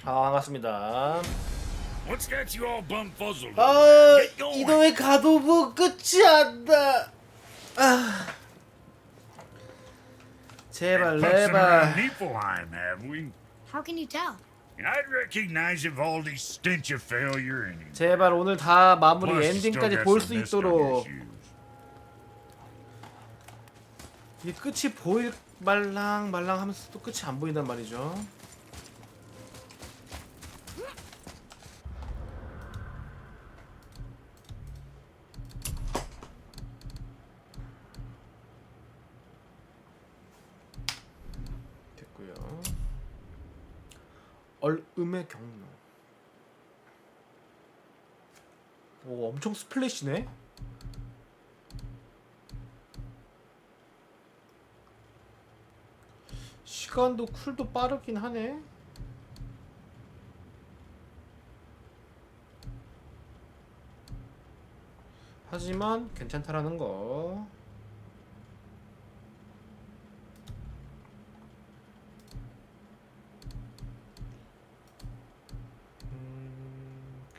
반갑습니다. What's got you all bumfuzzled? 아, 이놈의 가도부 끝이 안 나. 제발 제발. Niflheim, have we? How can you tell? I'd recognize Ivaldi's stench of failure in him. 제발 오늘 다 마무리 Plus, you still 엔딩까지 got 볼 some 수 mist on 있도록. your shoes. 이 끝이 보일 말랑 하면서 또 끝이 안 보인단 말이죠. 됐고요. 얼음의 경로. 오, 엄청 스플래시네. 시간도 쿨도 빠르긴 하네. 하지만 괜찮다라는 거.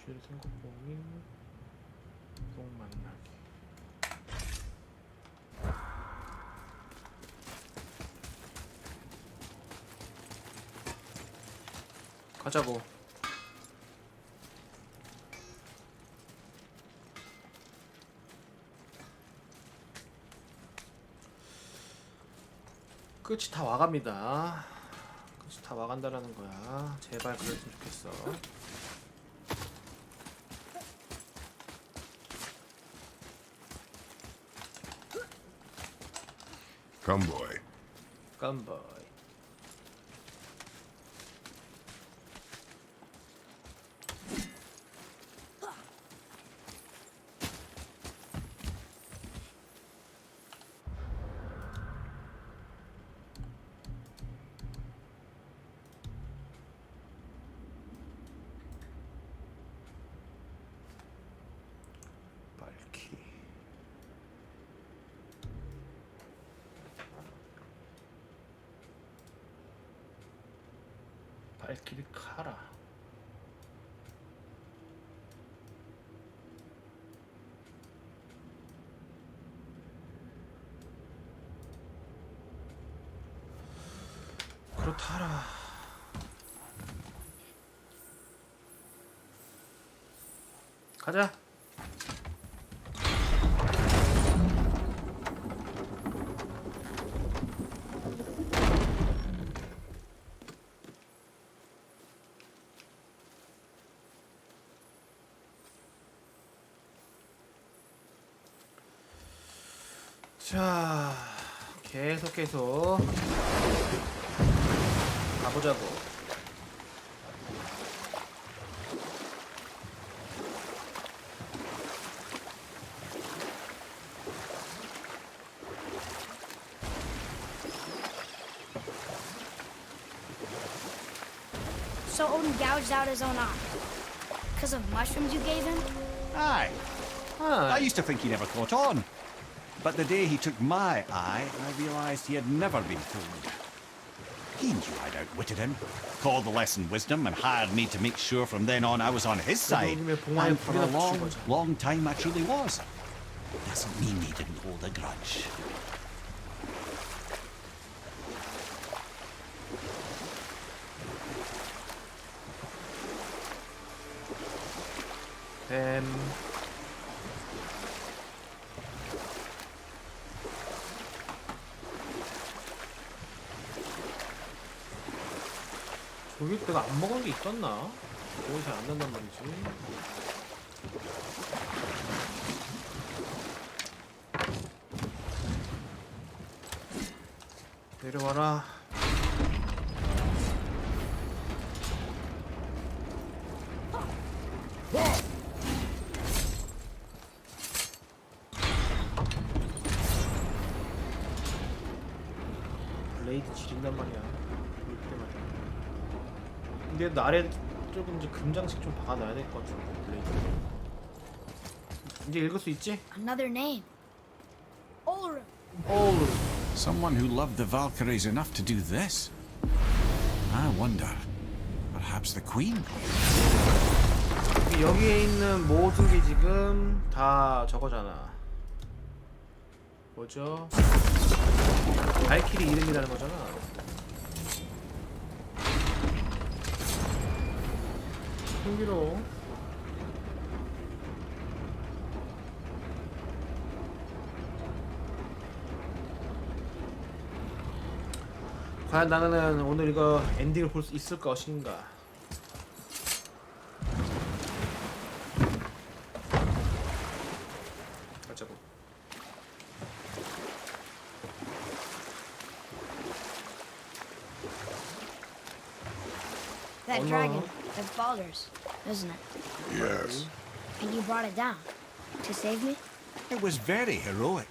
길 생각보니 똥 만나기. 가자고. 끝이 다 와갑니다. 끝이 다 와간다라는 거야. 제발 그랬으면 좋겠어. Come, boy. 깜보이. 밝히. 발길이 카라. 그렇다라. 가자. 자, 계속 가보자고. So Odin gouged out his own eye. Because of mushrooms you gave him? Aye. 아, I used to think he never caught on. But the day he took my eye, I realised he had never been fooled. He knew I'd outwitted him, called the lesson wisdom, and hired me to make sure from then on I was on his side. And for a long, long time I truly was. Doesn't mean he didn't hold a grudge. 뱀. 저기 내가 안 먹은 게 있었나? 기억이 잘 안 난단 말이지. 내려와라. 블레이드 지린단 말이야. 볼 때마다. 근데 나래 조금 이제 금장식 좀 박아놔야 될 것 같은데 블레이드. 이제 읽을 수 있지? Another name. Ulrich. 어우. Someone who loved the Valkyries enough to do this. I wonder. Perhaps the Queen? 여기에 있는 모든 게 지금 다 저거잖아. 뭐죠? 발키리 이름이라는 거잖아. 흥미로워. 과연 나는 오늘 이거 엔딩을 볼 수 있을 것인가? 가자고. That Oh, no. dragon, that's Baldur's, isn't it? Yes. And you brought it down to save me? It was very heroic.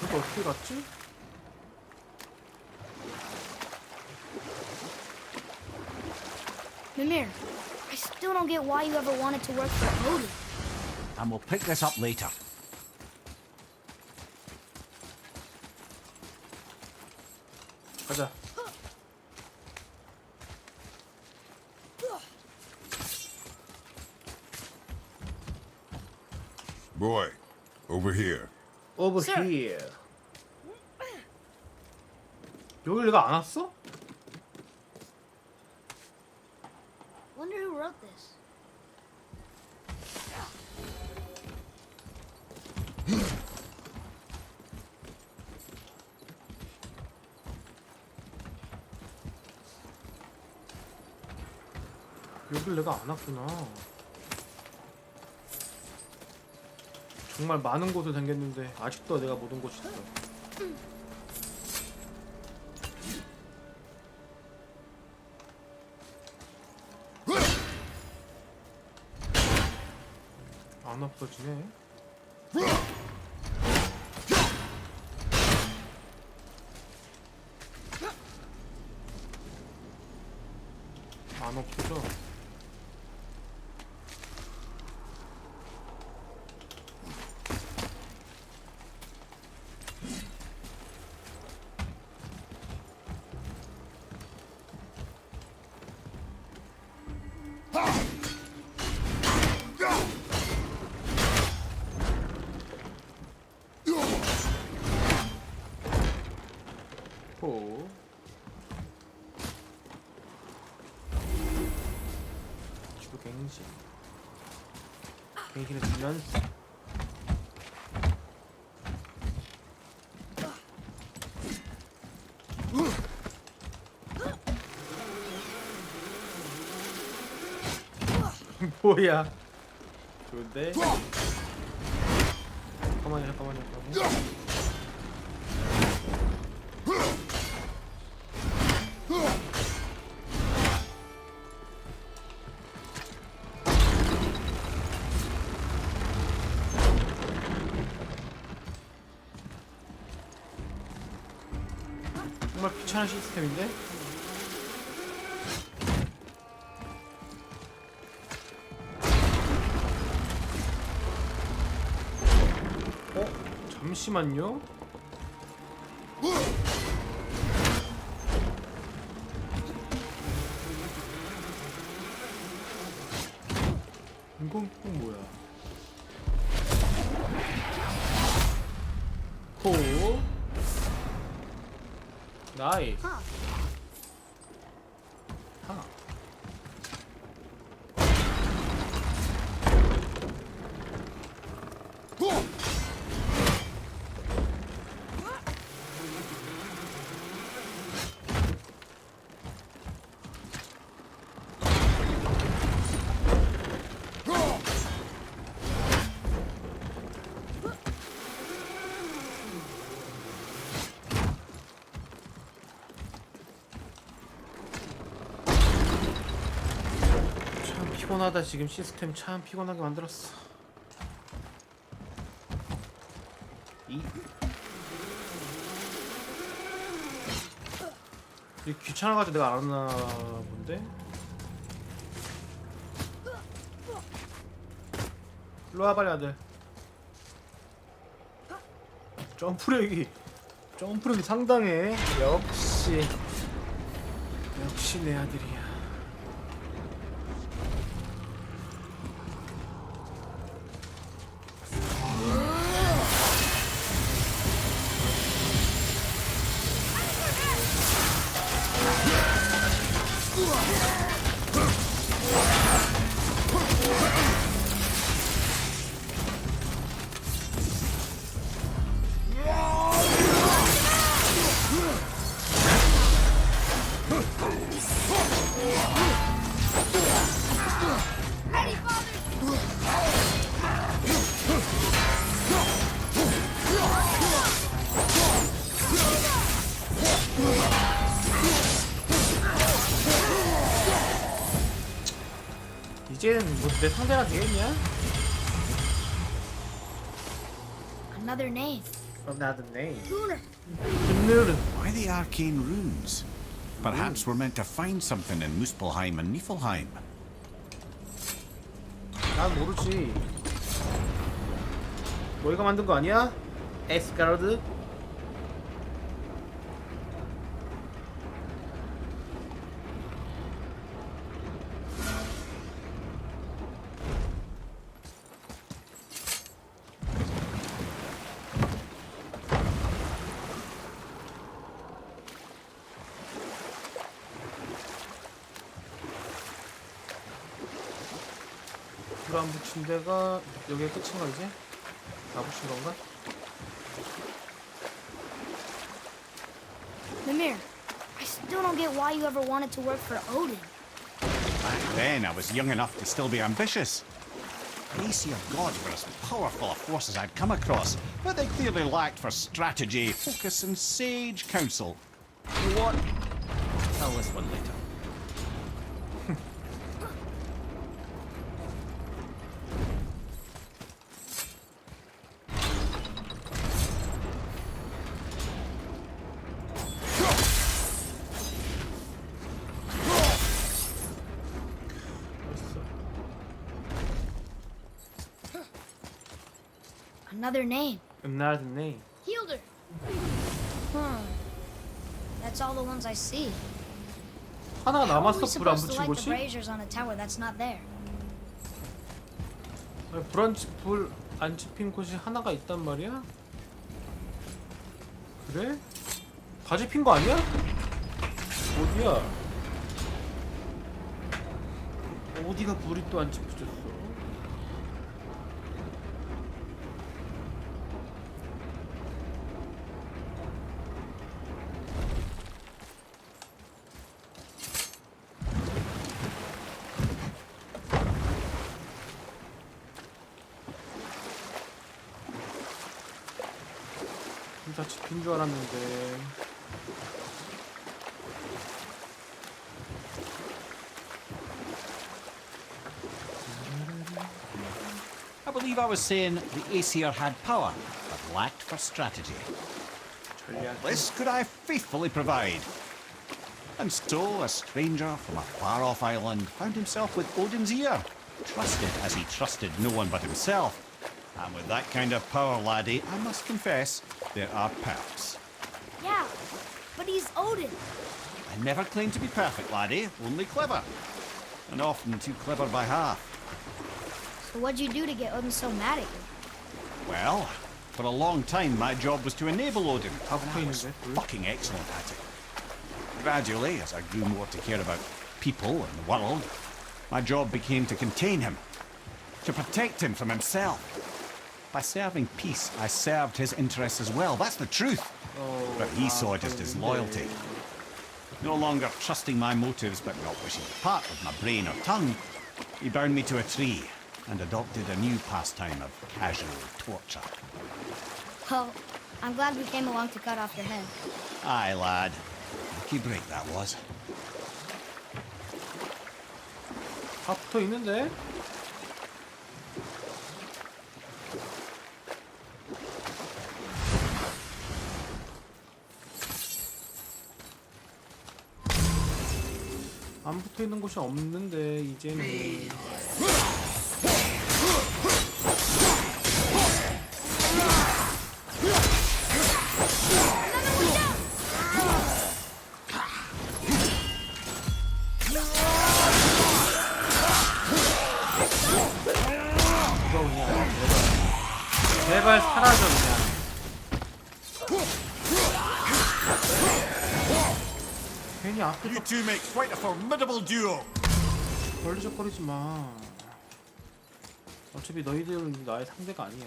이거 어떻게 갔지? Mimir, I still don't get why you ever wanted to work for Odin. And we'll pick this up later. 가자. Boy, over here. Over Sir. here. 여기 내가 안 왔어? Wonder who wrote this. 여길 내가 안 왔구나. 정말 많은 곳을 다녔는데 아직도 내가 못 온 곳이 있어. 안 없어지네. 안 없어져. 호. 주로 갱신. 갱신을 주면서. 뭐야? 좋은데? 잠깐만요. 정말 귀찮은 시스템인데? 잠시만요. 이건 또 뭐야? 호. 나이. Huh. 하. 참 피곤하다. 지금 시스템 참 피곤하게 만들었어. 이 이게 귀찮아가지고 내가 안 왔나 본데? 일로와 빨리 아들. 점프력이 상당해. 역시 내 아들이야. 이제는 뭐 내 상대가 되겠냐? Another name. Another name. Gunnar. 오늘은 Why the arcane runes? Perhaps we're meant to find something in Muspelheim and Niflheim. 난 모르지. 너희가 만든 거 아니야? 에스카르드? 불 안 붙인 데가 여기가 끝인가 이제? 다 붙인 건가? Mimir, I still don't get why you ever wanted to work for Odin. Back then, I was young enough to still be ambitious. The Aesir gods were as powerful a force as I'd come across, but they clearly lacked for strategy, focus, and sage counsel. You know what? Tell this one later. Another name. Another name. Hilder. That's all the ones I see. 하나가 How are we 남았어. 불 안 supposed to 붙인 light the 곳이? braziers on a tower that's not there? 불 안 지핀 곳이 하나가 있단 말이야? 그래? 다 지핀 거 아니야? 어디야? 어디가 불이 또 안 지펴졌어? 다 지핀 줄 알았는데. I believe I was saying the Aesir had power, but lacked for strategy. 전략. This could I faithfully provide. And so, a stranger from a far-off island found himself with Odin's ear, trusted as he trusted no one but himself. And with that kind of power, laddie, I must confess, there are perks. Yeah, but he's Odin. I never claimed to be perfect, laddie, only clever. And often too clever by half. So what'd you do to get Odin so mad at you? Well, for a long time my job was to enable Odin. 다 And I was 붙어있는데, 불? fucking excellent at it. Gradually, as I grew more to care about people and the world, my job became to contain him, to protect him from himself. By serving peace, I served his interests as well. That's the truth. But he saw it as disloyalty. No longer trusting my motives, but not wishing to part with my brain or tongue, he bound me to a tree and adopted a new pastime of casual torture. Well, I'm glad we came along to cut off your head. Aye, lad. Lucky break that was. 다 붙어 있는데? 붙어 있는 곳이 없는데 이제는. 이거 그냥 제발 사라져 그냥. 괜히 앞에 You two make quite a formidable duo. 걸리적거리지 마. 어차피 너희들은 나의 상대가 아니야.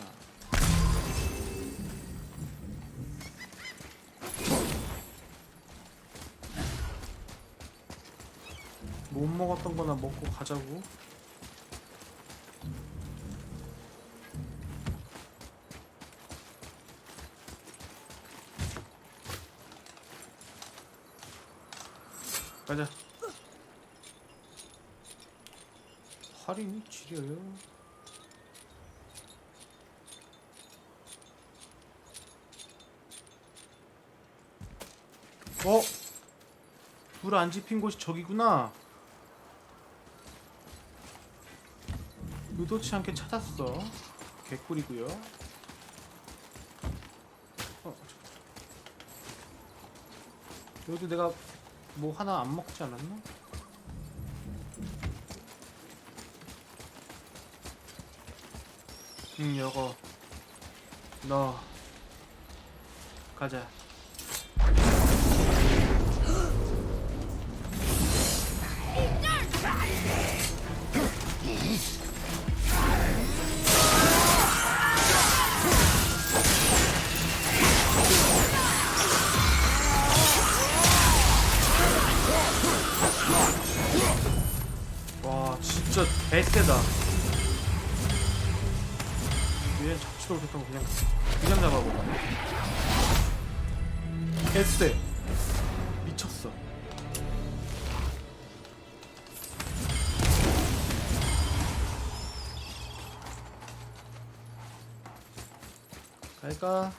못 먹었던 거나 먹고 가자고. 가자. 할인이 지려요. 불 안 지핀 곳이 저기구나. 의도치 않게 찾았어. 개꿀이고요. 여기도 내가 뭐 하나 안 먹지 않았나? 요거 너 가자. 와 진짜 개세다. 얘 잡지도 못했던 거 그냥 잡아버려. 개세. 미쳤어. 갈까?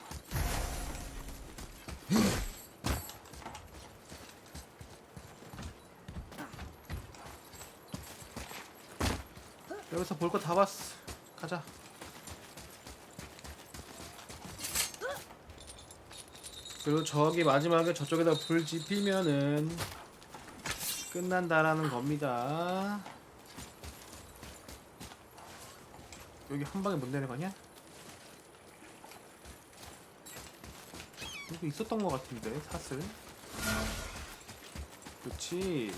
여기서 볼 거 다 봤어. 가자. 그리고 저기 마지막에 저쪽에다 불 지피면은 끝난다라는 겁니다. 여기 한 방에 못 내려가냐? 여기 있었던 것 같은데 사슬. 그치.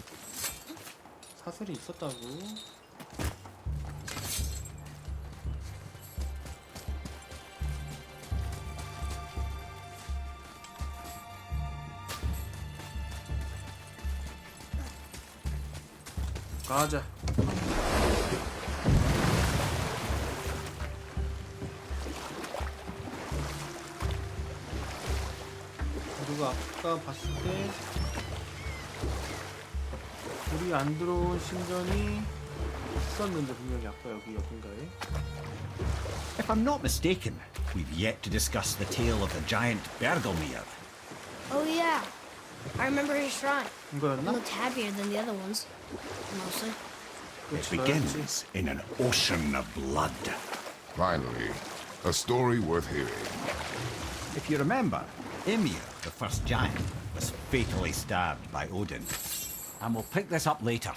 사슬이 있었다고. 가자. 그리고 아까 봤을 때 불이 안 들어온 신전이 있었는데 분명히 아까 여긴가에. If I'm not mistaken, we've yet to discuss the tale of the giant Bergelmir. Oh yeah, I remember his shrine. It 이거였나? looked happier than the other ones, mostly. It 그치, 너였지. begins in an ocean of blood. Finally, a story worth hearing. If you remember, Ymir, the first giant, was fatally stabbed by Odin. And we'll pick this up later.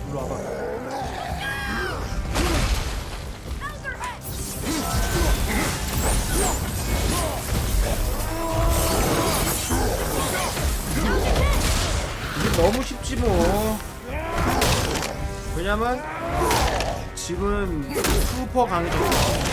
일로 와봐. 이게 너무 쉽지 뭐. 왜냐면 지금 슈퍼 강해졌어.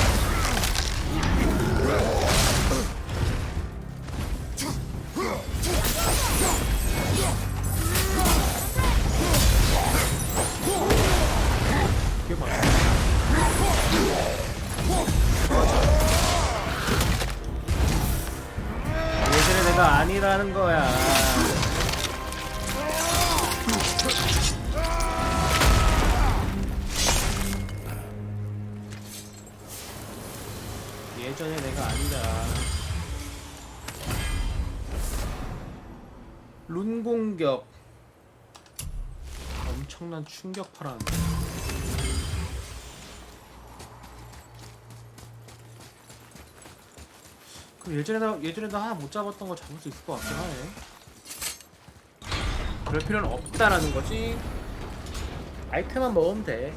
하는 거야? 예전에 내가 아니라. 룬 공격. 엄청난 충격파란. 그럼 예전에도 하나 못 잡았던 거 잡을 수 있을 것 같긴 하네. 그럴 필요는 없다라는 거지. 아이템만 먹으면 돼.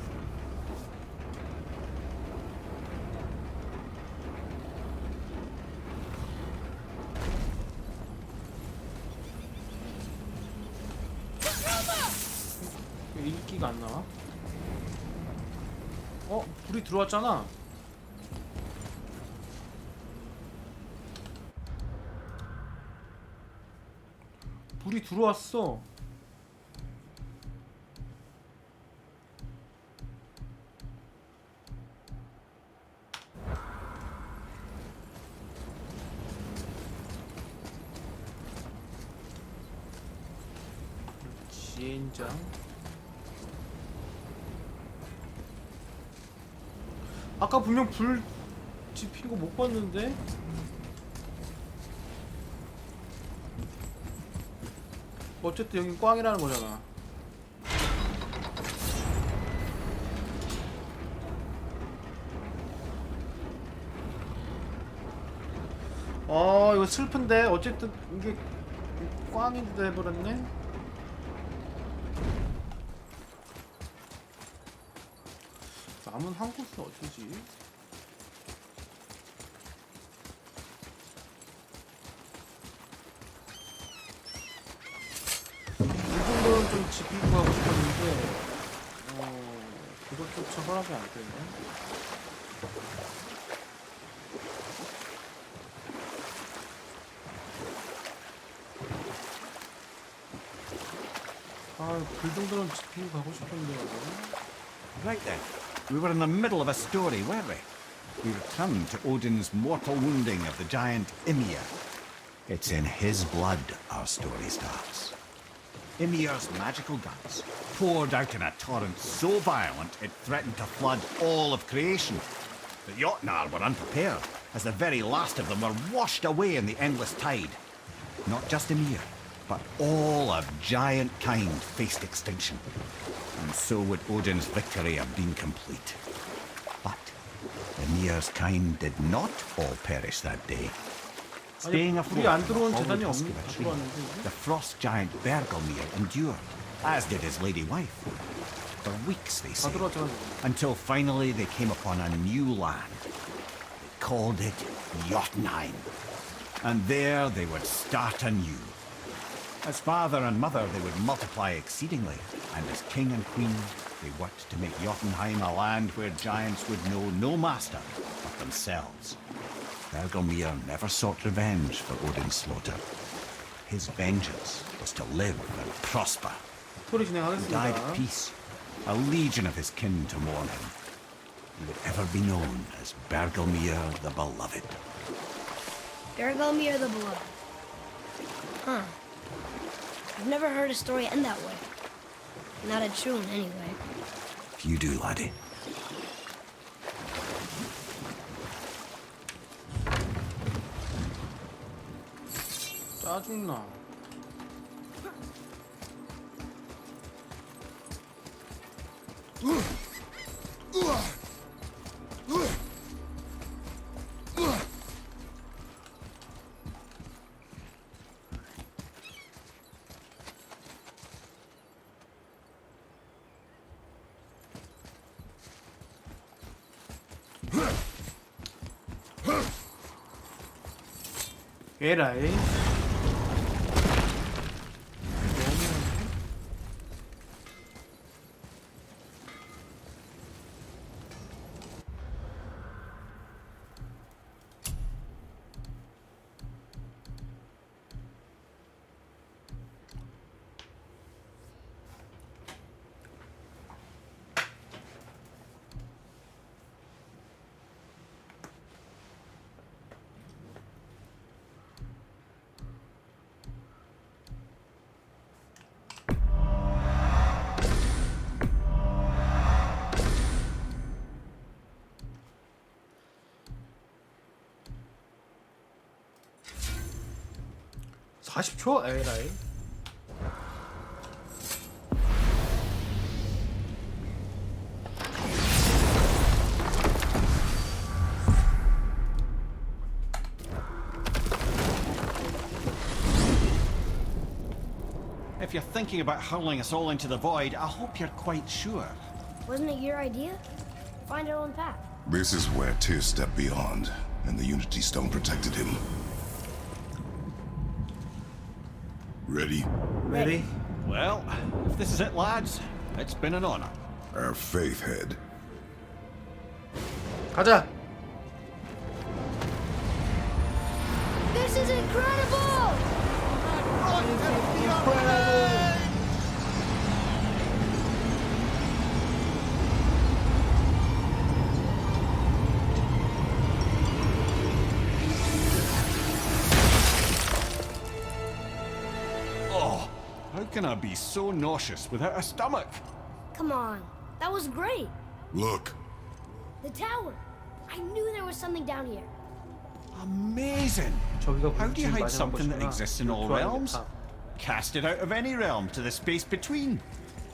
왜 인기가 안 나와? 불이 들어왔잖아. 불이 들어왔어. 지엔장. 아까 분명 불 지핀 거 못 봤는데? 어쨌든 여긴 꽝이라는 거잖아. 이거 슬픈데 어쨌든 이게 꽝이 돼버렸네. 남은 한 곳은 어쩌지? 이 정도는 좀 지키고 가고 싶었는데 그것조차 허락이 안 되네. 그 정도는 지키고 가고 싶었는데. Right then, we were in the middle of a story, weren't we? We returned to Odin's mortal wounding of the giant Ymir. It's in his blood our story starts. Ymir's magical guns poured out in a torrent so violent it threatened to flood all of creation. The Jotnar were unprepared, as the very last of them were washed away in the endless tide. Not just Ymir, but all of giant kind faced extinction. And so would Odin's victory have been complete. But Ymir's kind did not all perish that day. Staying afloat 안 in the 들어온 hollow 재단이 husk of a tree, 들어왔는데, the frost giant Bergelmir endured, as did his lady wife. For weeks, they 다 say, 들어왔잖아. until finally they came upon a new land. They called it Jotunheim. And there they would start anew. As father and mother, they would multiply exceedingly, and as king and queen, they worked to make Jotunheim a land where giants would know no master but themselves. Bergelmir never sought revenge for Odin's slaughter. His vengeance was to live and prosper. 스토리 He died 진행하겠습니다. at peace, a legion of his kin to mourn him. He would ever be known as Bergelmir the Beloved. Bergelmir the Beloved. Huh. I've never heard a story end that way. Not a true one, anyway. You do, laddie. 짜증나. 에라이. 40초? 에라이. If you're thinking about hurling us all into the void, I hope you're quite sure. Wasn't it your idea? Find our own path. This is where Tyr stepped beyond, and the Unity Stone protected him. Ready? Ready? Well, if this is it, lads, it's been an honor. Our faith head. 가자. This is incredible! Oh, how can I be so nauseous without a stomach? Come on, that was great. Look. The tower. I knew there was something down here. Amazing! 저기가 How do you 물질 hide 마지막 something that 곳이구나. exists in all 들어가야 realms? 되겠다. Cast it out of any realm to the space between.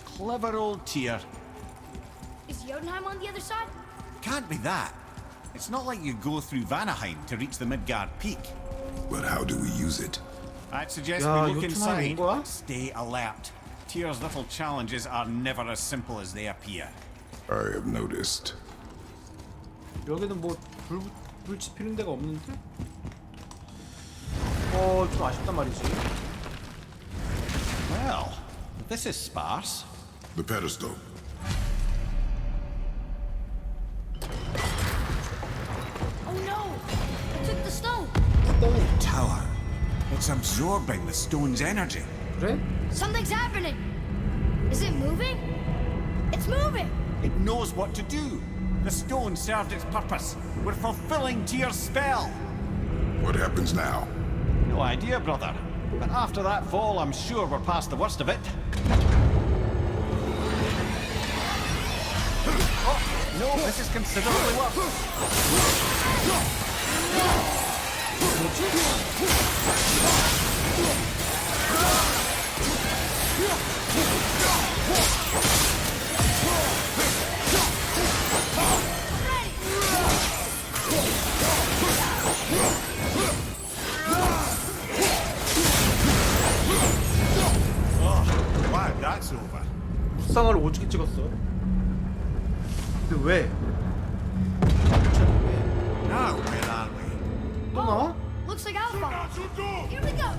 Clever old Tyr. Is Jotunheim on the other side? Can't be that. It's not like you go through Vanaheim to reach the Midgard Peak. But how do we use it? I'd suggest 야, we look 요트만인 inside. 거야? Stay alert. Tyr's little challenges are never as simple as they appear. I have noticed. 여기는 뭐 불 지피는 데가 없는데? 좀 아쉽단 말이지. Well, this is sparse. The pedestal. Oh no! I took the stone! Tower. It's absorbing the stone's energy. 그래? Something's happening! Is it moving? It's moving! It knows what to do. The stone served its purpose. We're fulfilling Tyr's spell. What happens now? No idea, brother. But after that fall, I'm sure we're past the worst of it. Oh, no, this is considerably worse. Wow, that's over. 무쌍을 오지게 찍었어. 근데 왜? Now, where are we? 또 나와? Looks like Alpha. Here we go!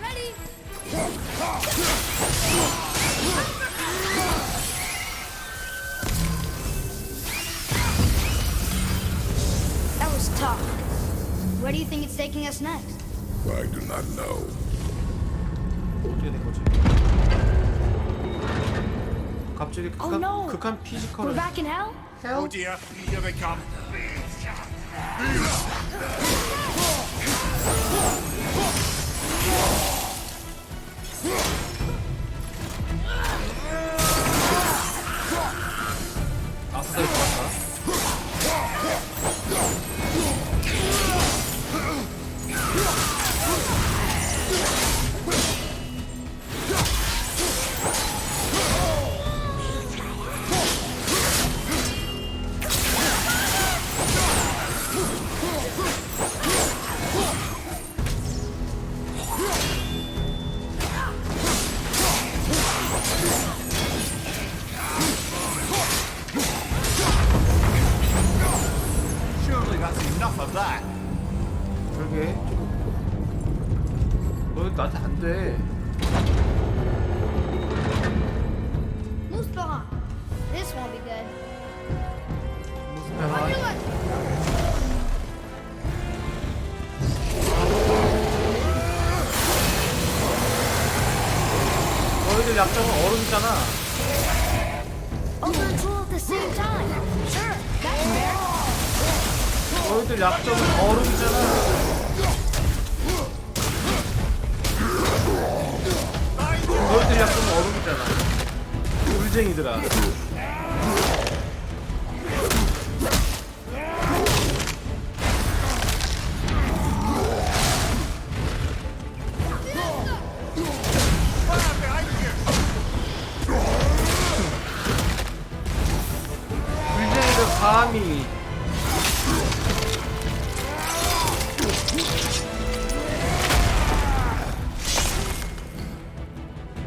Ready? That was tough. Where do you think it's taking us next? I do not know. 어떻게 된 거지? 갑자기 Oh no! 극한 We're 피지컬을 back in hell? Oh dear, here they come. 아싸리 좋았다. 너희들 약점은 얼음이잖아. Open and cool at the same time. Sure, that's fair. 너희들 약점은 얼음이잖아. 너희들 약점은 얼음이잖아. 물쟁이들아. 물쟁이들 감히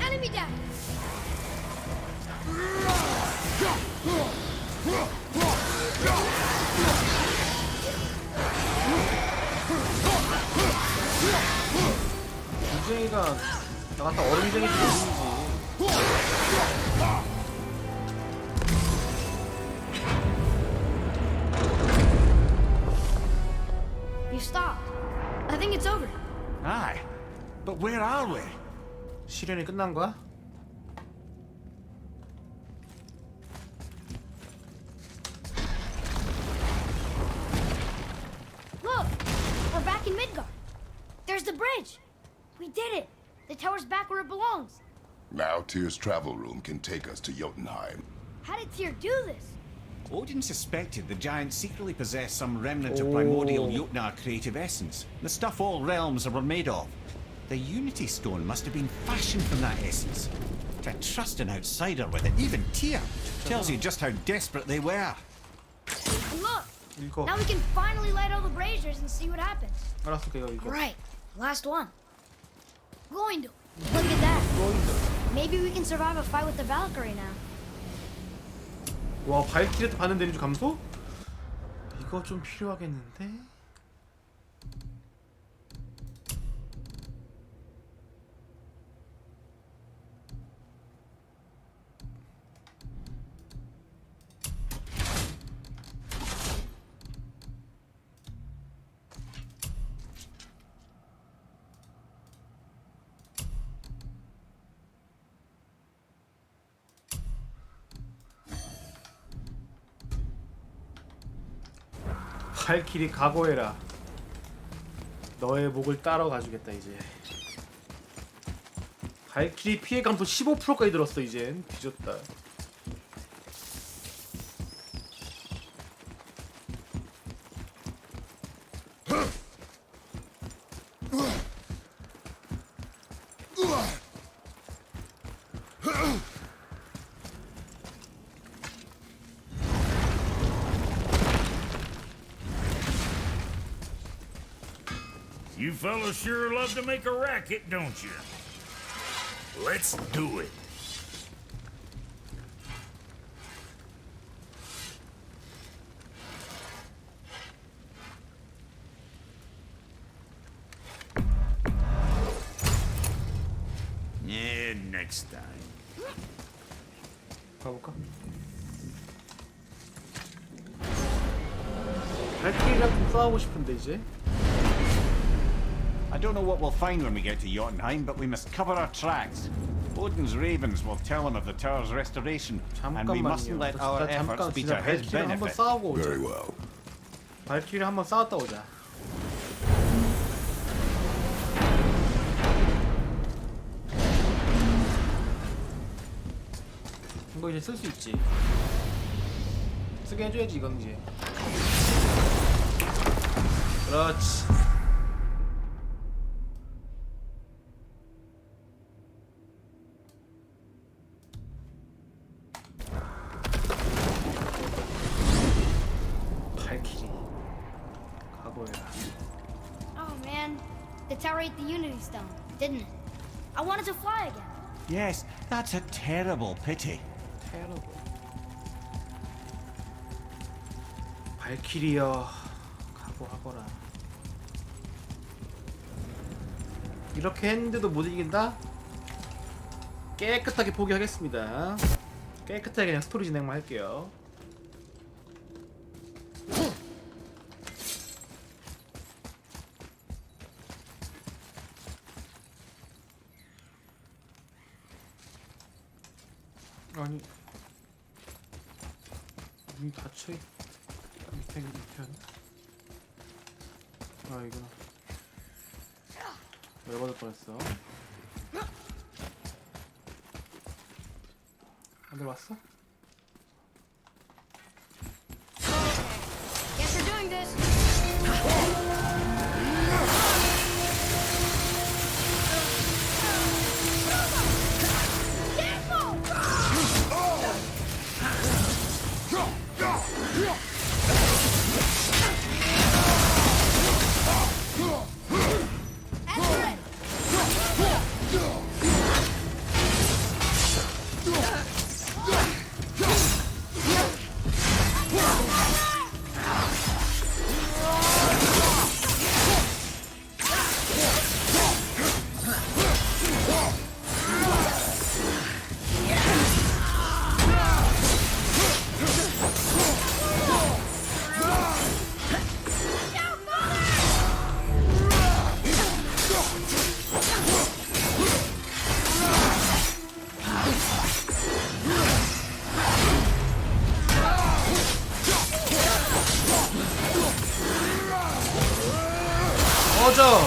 Enemy down. 물쟁이가 나갔다 얼음쟁이 때문이지. You stopped. I think it's over. Aye. But where are we? 시련이 끝난 거야? Look, we're back in Midgard. There's the bridge. We did it. The tower's back where it belongs. Now Tyr's travel room can take us to Jotunheim. How did Tyr do this? Odin suspected the giant secretly possessed some remnant of primordial Oh. Jotnar creative essence, the stuff all realms were made of. The Unity Stone must have been fashioned from that essence. To trust an outsider with it, even Tyr, tells you just how desperate they were. And look, 읽어. now we can finally light all the braziers and see what happens. 알았어, 걔가 읽어. Right, last one. Going to. Look at that. Maybe we can survive a fight with the Valkyrie now. 와, 발키리한테 받는 데미지 감소? 이거 좀 필요하겠는데? 발키리 각오해라. 너의 목을 따러 가주겠다 이제. 발키리 피해 감소 15%까지 들었어 이젠. 뒤졌다. You fellas sure love to make a racket, don't you? Let's do it. Yeah, next time. 가볼까? 발키리랑 좀 싸우고 싶은데 이제. I don't know what we'll find when we get to Jotunheim, but we must cover our tracks. Odin's ravens will tell him of the tower's restoration, and we mustn't 잠깐만요. let our efforts be to his 발키리랑 한번 benefit. 싸우고 오자. Very well. 발키리랑 한번 싸웠다 오자. 이거 이제 쓸 수 있지. 쓰게 해줘야지 이건 이제. 그렇지. 발키리 각오해라. Oh man, the tower ate the Unity Stone, didn't it? I wanted to fly again. Yes, that's a terrible pity. 테러고. 발키리여 각오하거라. 이렇게 했는데도 못 이긴다? 깨끗하게 포기하겠습니다. 깨끗하게 그냥 스토리 진행만 할게요. 아니 문이 닫혀있... 밑에 아 이거 열받을 뻔했어. 안 들어왔어? Guess we're doing this. 꺼져!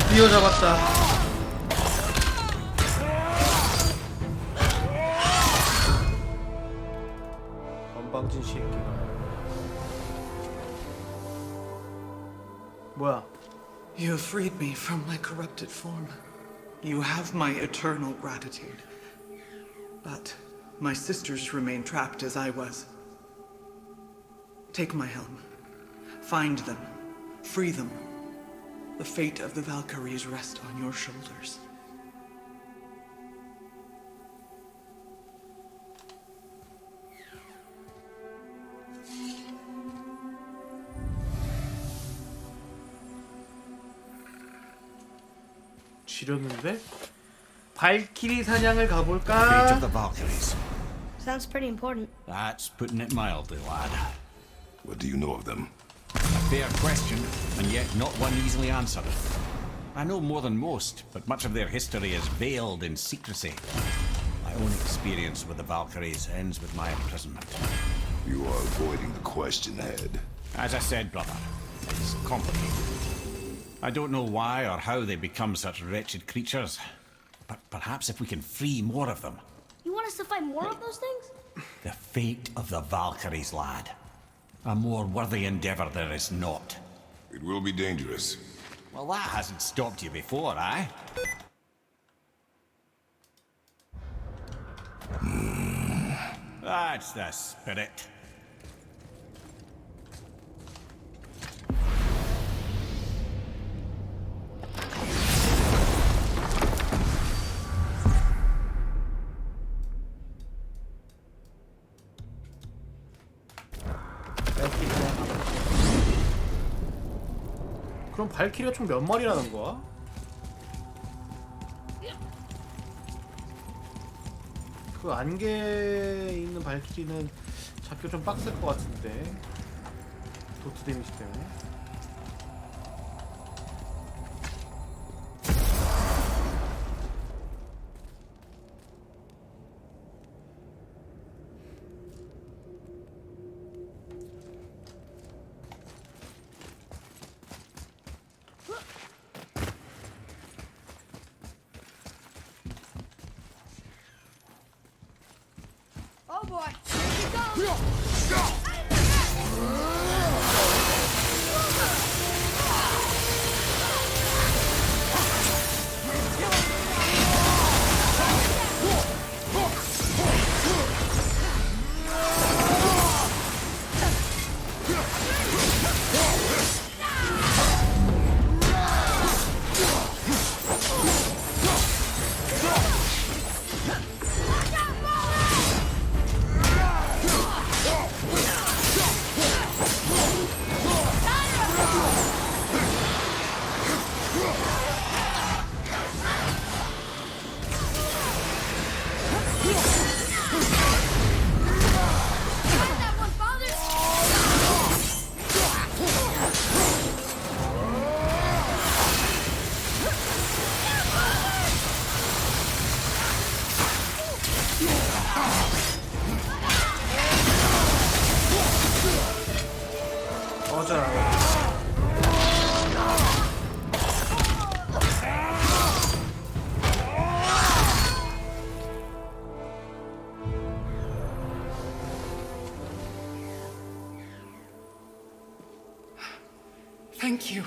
드디어 잡았다. 건방진 새끼가. 뭐야? You have freed me from my corrupted form. You have my eternal gratitude. But my sisters remain trapped as I was. Take my helm. Find them. Free them. The fate of the Valkyries rests on your shoulders. 지렸는데? 발키리 사냥을 Fate 가볼까? of the Valkyries. Sounds pretty important. That's putting it mildly, lad. What do you know of them? A fair question, and yet not one easily answered. I know more than most, but much of their history is veiled in secrecy. My own experience with the Valkyries ends with my imprisonment. You are avoiding the question ahead. As I said, brother, it's complicated. I don't know why or how they become such wretched creatures, but perhaps if we can free more of them. You want us to fight more of those things? The fate of the Valkyries, lad. A more worthy endeavor there is not. It will be dangerous. Well, that hasn't stopped you before, eh? That's the spirit. 그럼 발키리가 총 몇 마리라는 거야? 그 안개에 있는 발키리는 잡기 좀 빡셀 것 같은데 도트 데미지 때문에. Oh boy, here she comes!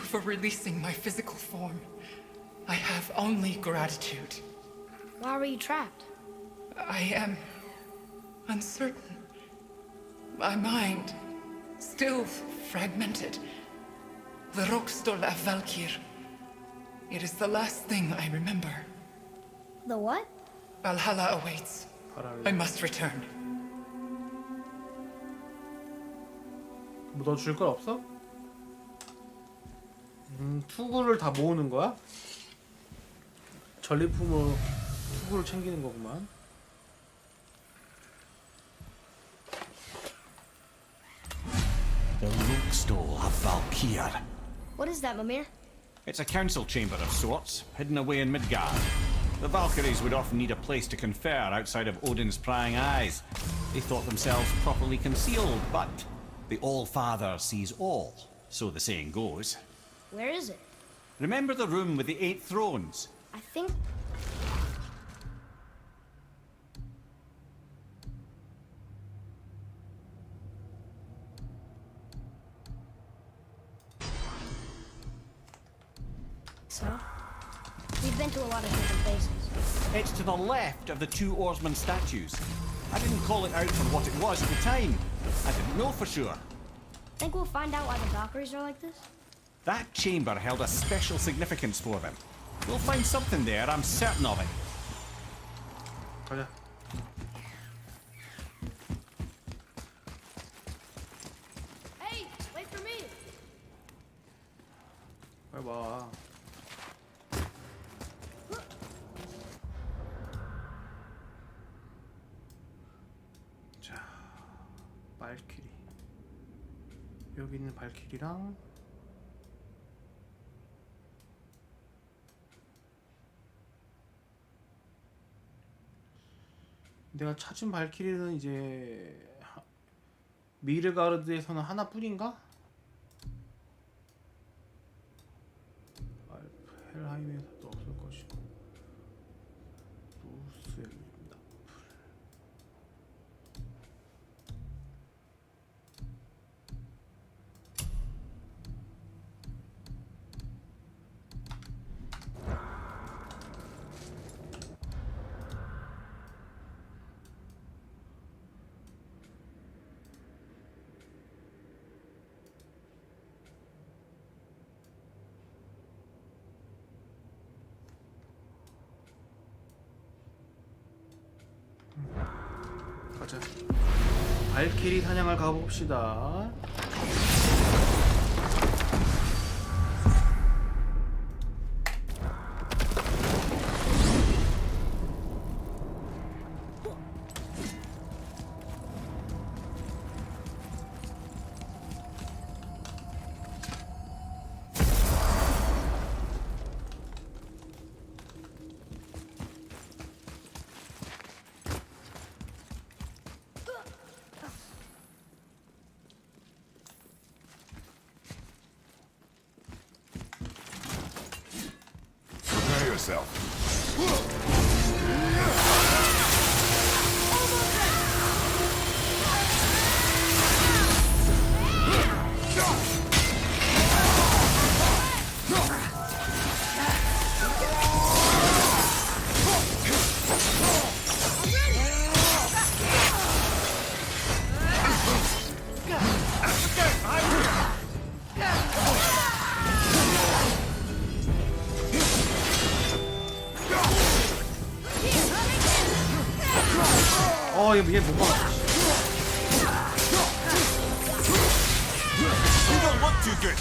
for releasing my physical form. I have only gratitude. Why were you trapped? I am uncertain. My mind still fragmented. The Rokstol of Valkyr. It is the last thing I remember. The what? Valhalla awaits. I must return. 뭐 너 줄 건 없어? 투구를 다 모으는 거야? 전리품으로 투구를 챙기는 거구만. The Rokstol of Valkyr. What is that, Mimir? It's a council chamber of sorts, hidden away in Midgard. The Valkyries would often need a place to confer outside of Odin's prying eyes. They thought themselves properly concealed, but the All-Father sees all, so the saying goes. Where is it? Remember the room with the 8 thrones? I think... So? We've been to a lot of different places. It's to the left of the 2 oarsman statues. I didn't call it out for what it was at the time. I didn't know for sure. Think we'll find out why the Valkyries are like this? That chamber held a special significance for them. We'll find something there, I'm certain of it. 가자. Hey, wait for me! 빨리 와. 자, 발키리. 여기 있는 발키리랑 내가 찾은 발키리는 이제 미르가르드에서는 하나뿐인가? 헬하임에서도 없을 것이고 루스엘입니다. 가자. 발키리 사냥을 가봅시다. Prepare yourself. 얘못 막았어. You don't look too good.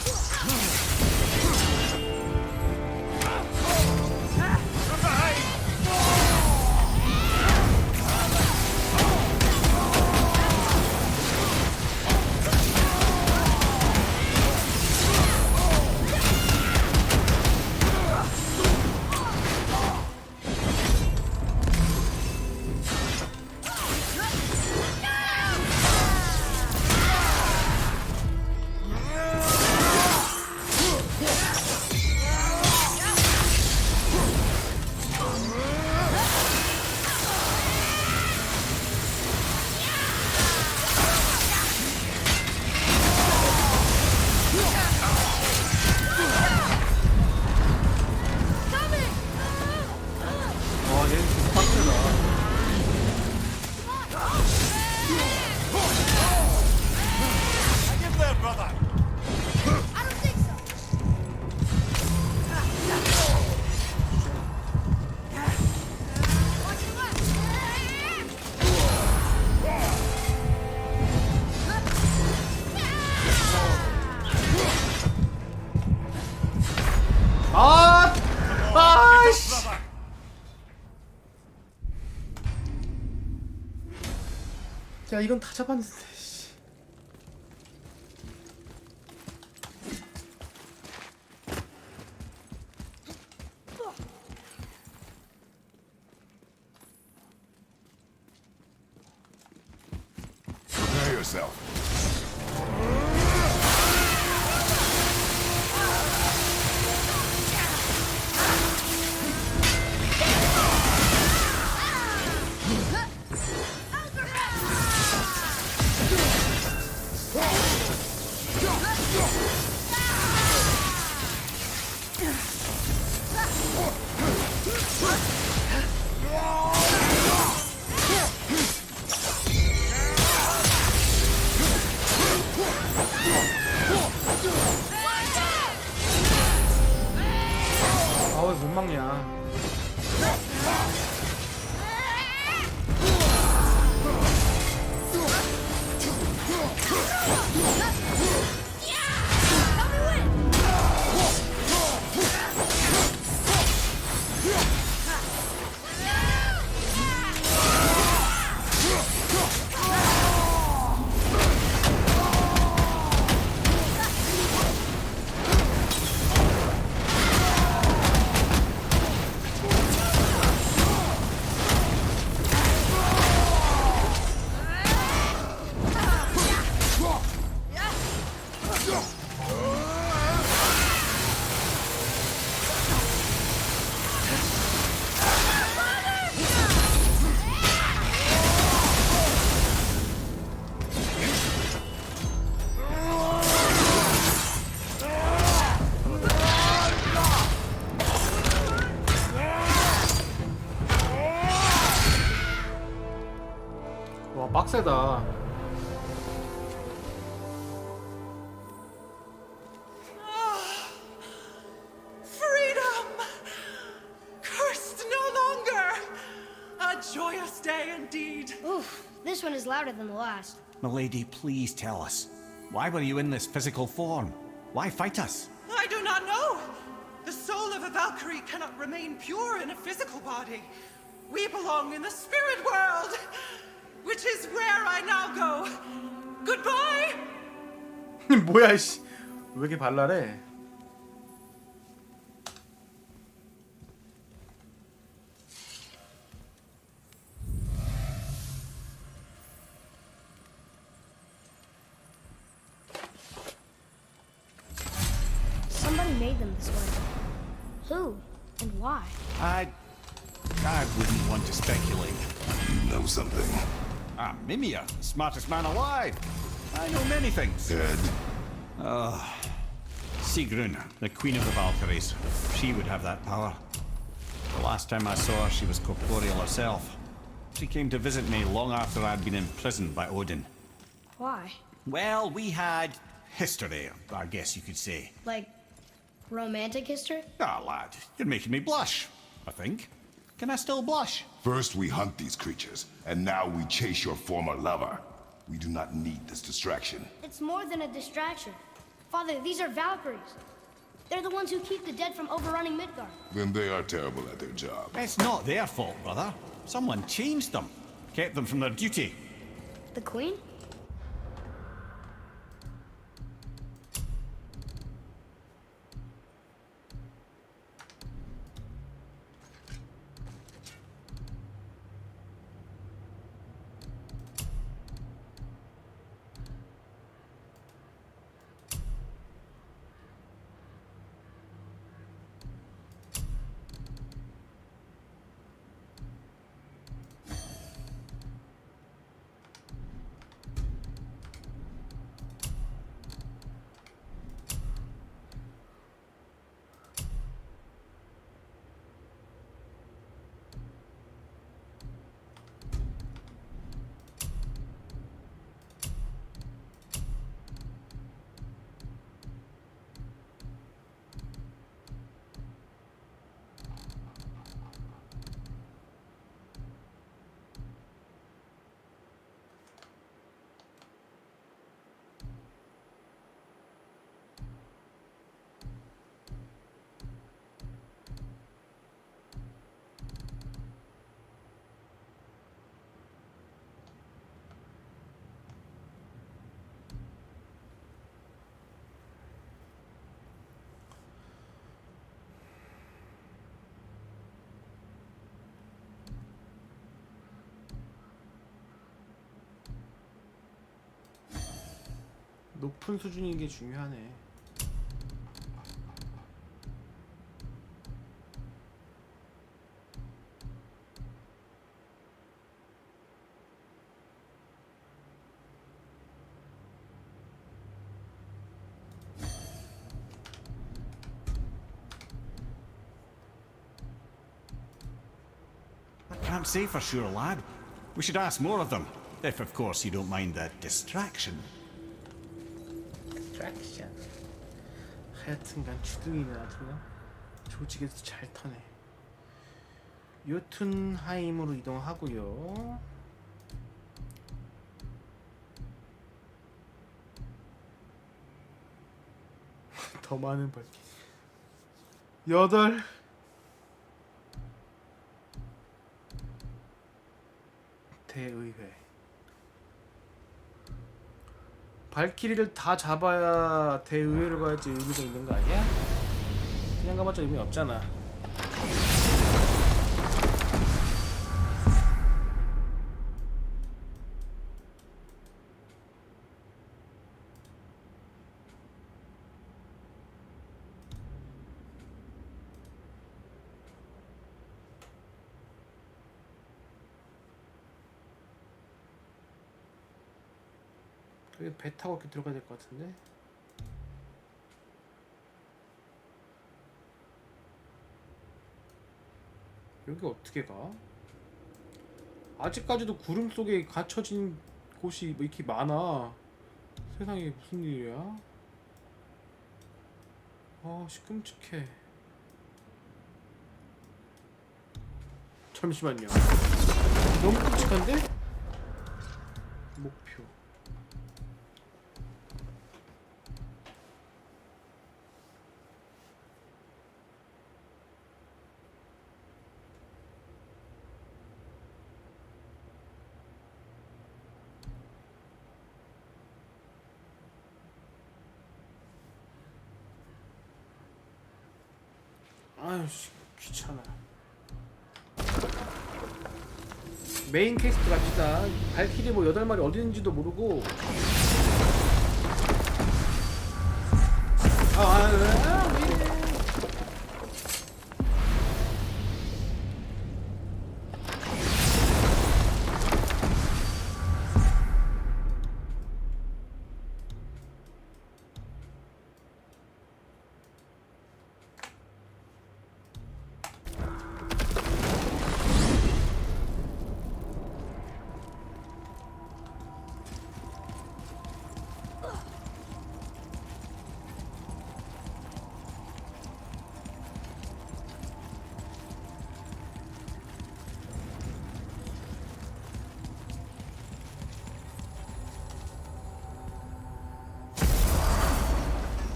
야 이건 다 잡았는데. 씨. Prepare yourself. 아 왜 못 막냐. 와 빡세다. Freedom! Cursed no longer! A joyous day indeed. Oof, this one is louder than the last. Milady, please tell us. Why were you in this physical form? Why fight us? I do not know. The soul of a Valkyrie cannot remain pure in a physical body. We belong in the spirit world, which is where I now go. Goodbye! 뭐야 씨. 왜 이렇게 발랄해? Somebody made them this way. Who and why? I wouldn't want to speculate. You know something. I'm Mimir, the smartest man alive. I know many things. Ed, Sigrun, the queen of the Valkyries. She would have that power. The last time I saw her, she was corporeal herself. She came to visit me long after I'd been imprisoned by Odin. Why? Well, we had history, I guess you could say. Like romantic history? Ah, lad, you're making me blush, I think. Can I still blush? first we hunt these creatures, and now we chase your former lover. We do not need this distraction. It's more than a distraction. Father, these are Valkyries. They're the ones who keep the dead from overrunning Midgard. Then they are terrible at their job. It's not their fault, brother. Someone changed them. Kept them from their duty. The Queen? 높은 수준인 게 중요하네. I can't say for sure, lad. We should ask more of them. If, of course, you don't mind the distraction. 디스트랙션. 하여튼간 주둥이는 아주 그냥 조직에서 잘 터네. 요툰하임으로 이동하고요. 더 많은 벌기. 8. 대의회. 발키리를 다 잡아야 대의회로 가야지 의미가 있는 거 아니야? 그냥 가봤자 의미 없잖아. 여기 배 타고 이렇게 들어가야 될 것 같은데. 여기 어떻게 가? 아직까지도 구름 속에 갇혀진 곳이 뭐 이렇게 많아. 세상에 무슨 일이야? 씨 끔찍해. 잠시만요. 너무 끔찍한데? 목표. 아유씨 귀찮아. 메인 퀘스트 갑시다. 발키리 뭐 8마리 어디 있는지도 모르고. 왜 이래.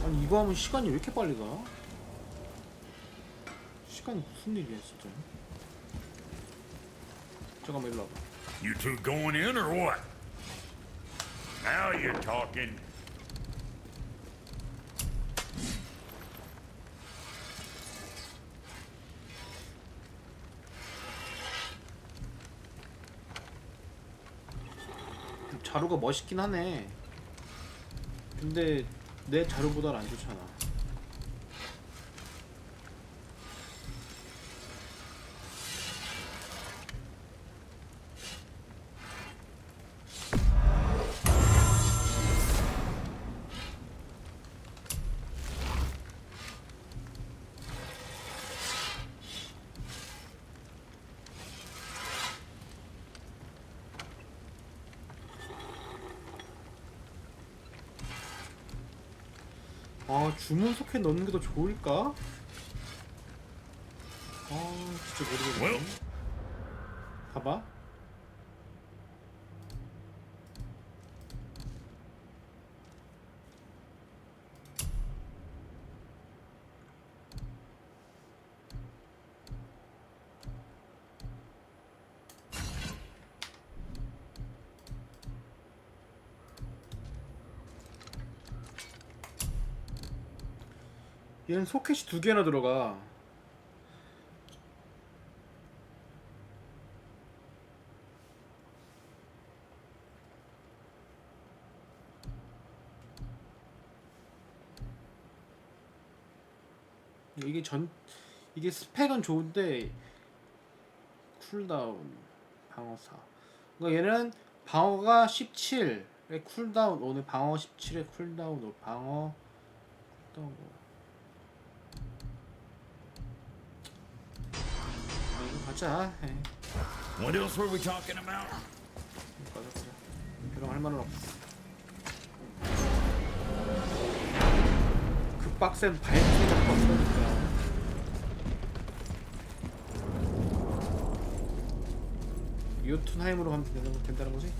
아니 이거 하면 시간이 왜 이렇게 빨리 가? 시간이 무슨 일이야 진짜. 잠깐만 일로 와봐. You two going in or what? Now you're talking. 자루가 멋있긴 하네. 근데 내 자루보단 안 좋잖아. 주문 소켓 넣는 게 더 좋을까? 진짜 모르겠네. 가봐. 얘는 소켓이 2개나 들어가. 이게 스펙은 좋은데 쿨다운 방어 4. 그러니까 얘는 방어가 17에 쿨다운 5네. 방어 17에 쿨다운 5. 방어 쿨다운 5. 이거 가자. 에이. What else were we talking about? 가자. 그럼 할 말은 없어. 그 빡센 발키가 없으니까. 요툰하임으로 가면 된다는 거지?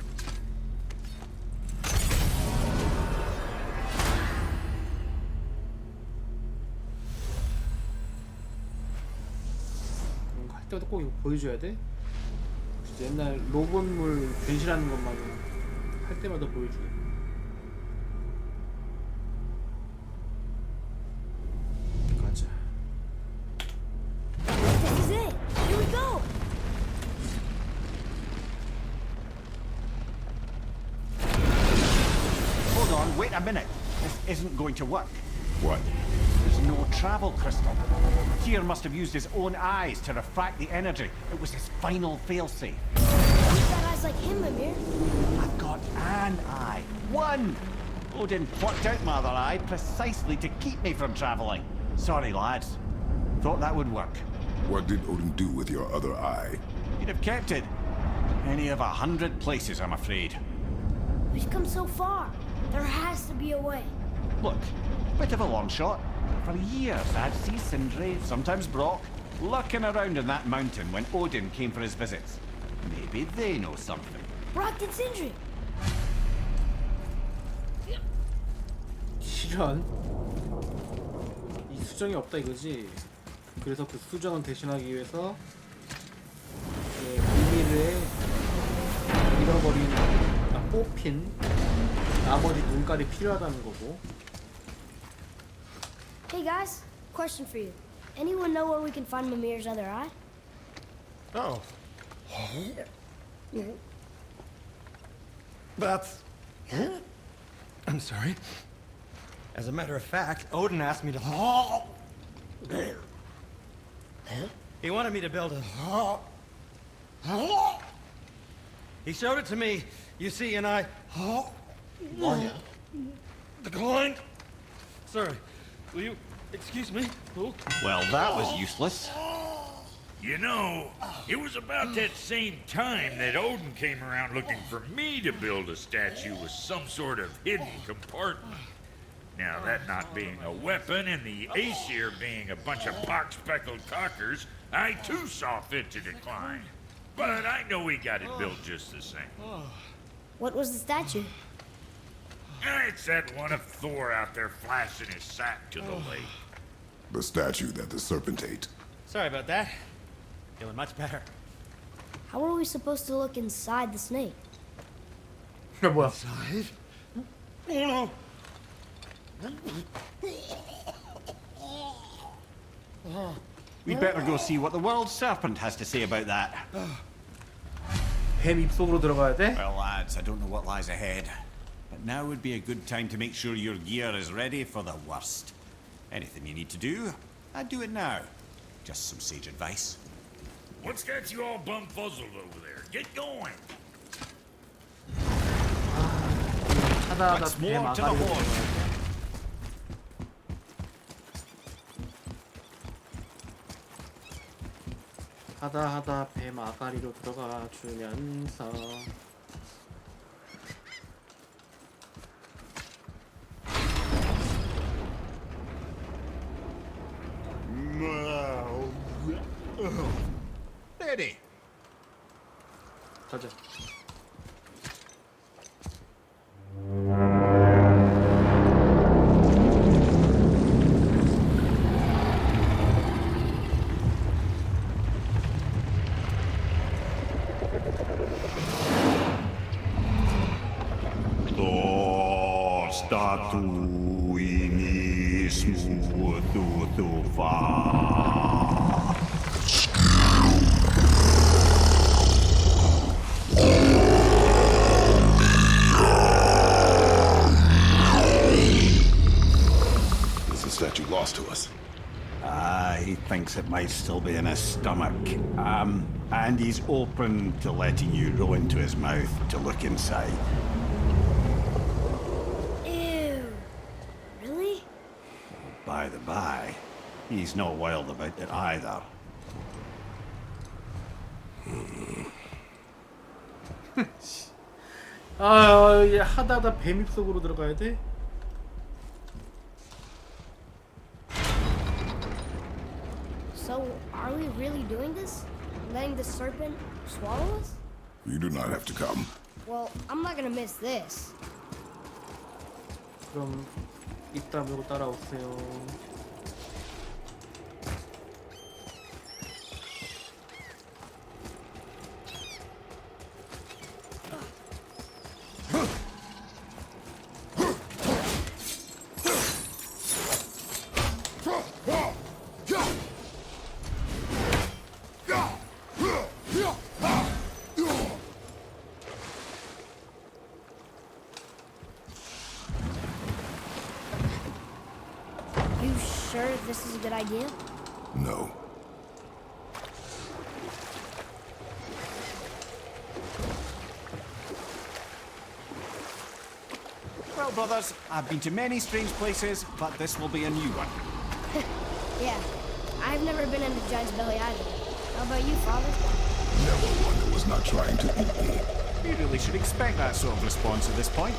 그런 거 할 때마다 꼭 이거 보여줘야 돼? 진짜 옛날 로봇물 변신하는 것만 할 때마다 보여주게. 가자. This is it. Here we go. Hold on, wait a minute. This isn't going to work. What? There's no travel crystal. Tyr must have used his own eyes to refract the energy. It was his final failsafe. We've got eyes like him, Mimir. I've got an eye. One! Odin plucked out my other eye precisely to keep me from travelling. Sorry, lads. Thought that would work. What did Odin do with your other eye? You'd have kept it. Any of 100 places, I'm afraid. We've come so far. There has to be a way. Look, bit of a long shot. For years, I'd see Sindri, sometimes Brock, lurking around in that mountain when Odin came for his visits. Maybe they know something. Brock and Sindri. 실현. 이 수정이 없다 이거지. 그래서 그 수정을 대신하기 위해서 미미르의 잃어버린 뽑힌 나머지 눈깔이 필요하다는 거고. Hey guys, question for you. Anyone know where we can find Mimir's other eye? Oh. That's... I'm sorry. As a matter of fact, Odin asked me to... He wanted me to build a... He showed it to me, you see, and I... 뭐냐? Declined. Sorry. Will you excuse me? Oh. Well, that was useless. You know, it was about that same time that Odin came around looking for me to build a statue with some sort of hidden compartment. Now, that not being a weapon and the Aesir being a bunch of pock-speckled cockers, I too saw fit to decline. But I know we got it built just the same. What was the statue? It's that one of Thor out there flashing his sack to the lake. The statue that the serpent ate. Sorry about that. Feeling much better. How are we supposed to look inside the snake? 야 뭐야? Side? Oh no! We'd better go see what the world serpent has to say about that. 뱀 입속으로 들어가야 돼? Well, lads, I don't know what lies ahead, but now would be a good time to make sure your gear is ready for the worst. Anything you need to do, I'd do it now. Just some sage advice. What's got you all bumfuzzled over there? Get going! 하다하다 Once 뱀 more to the 아가리로 horse. 들어가야 돼. 하다하다 뱀 아가리로 들어가 주면서 Ready. 가자. Is the statue lost to us? thinks it might still be in his stomach. And he's open to letting you roll into his mouth to look inside. Ew. Really? By the by, he's not wild about it either. 아, 얘 하다하다 뱀 입속으로 들어가야 돼? So, are we really doing this? Letting the serpent swallow us? You do not have to come. Well, I'm not gonna miss this. 그럼 이따 보고 따라오세요. You sure this is a good idea? No. Well, brothers, I've been to many strange places, but this will be a new one. Yeah. I've never been in the giant's belly either. How about you, Father? Never one that was not trying to eat me. You really should expect that sort of response at this point.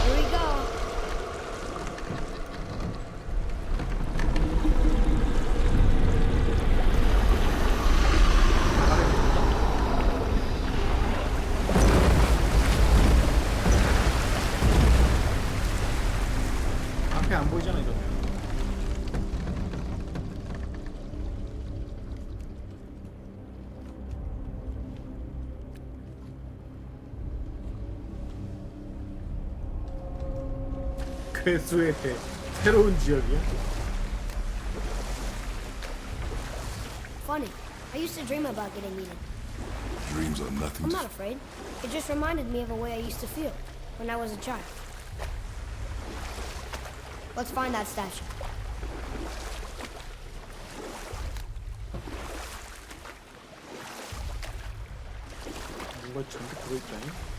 Here we go. 앞에 안 보이잖아 이러면. 괴수의 배. 새로운 지역이야? Funny. I used to dream about getting eaten. Dreams are nothing I'm to... not afraid. It just reminded me of a way I used to feel when I was a child. Let's find that statue. 뭔가 잔뜩 들어있다니?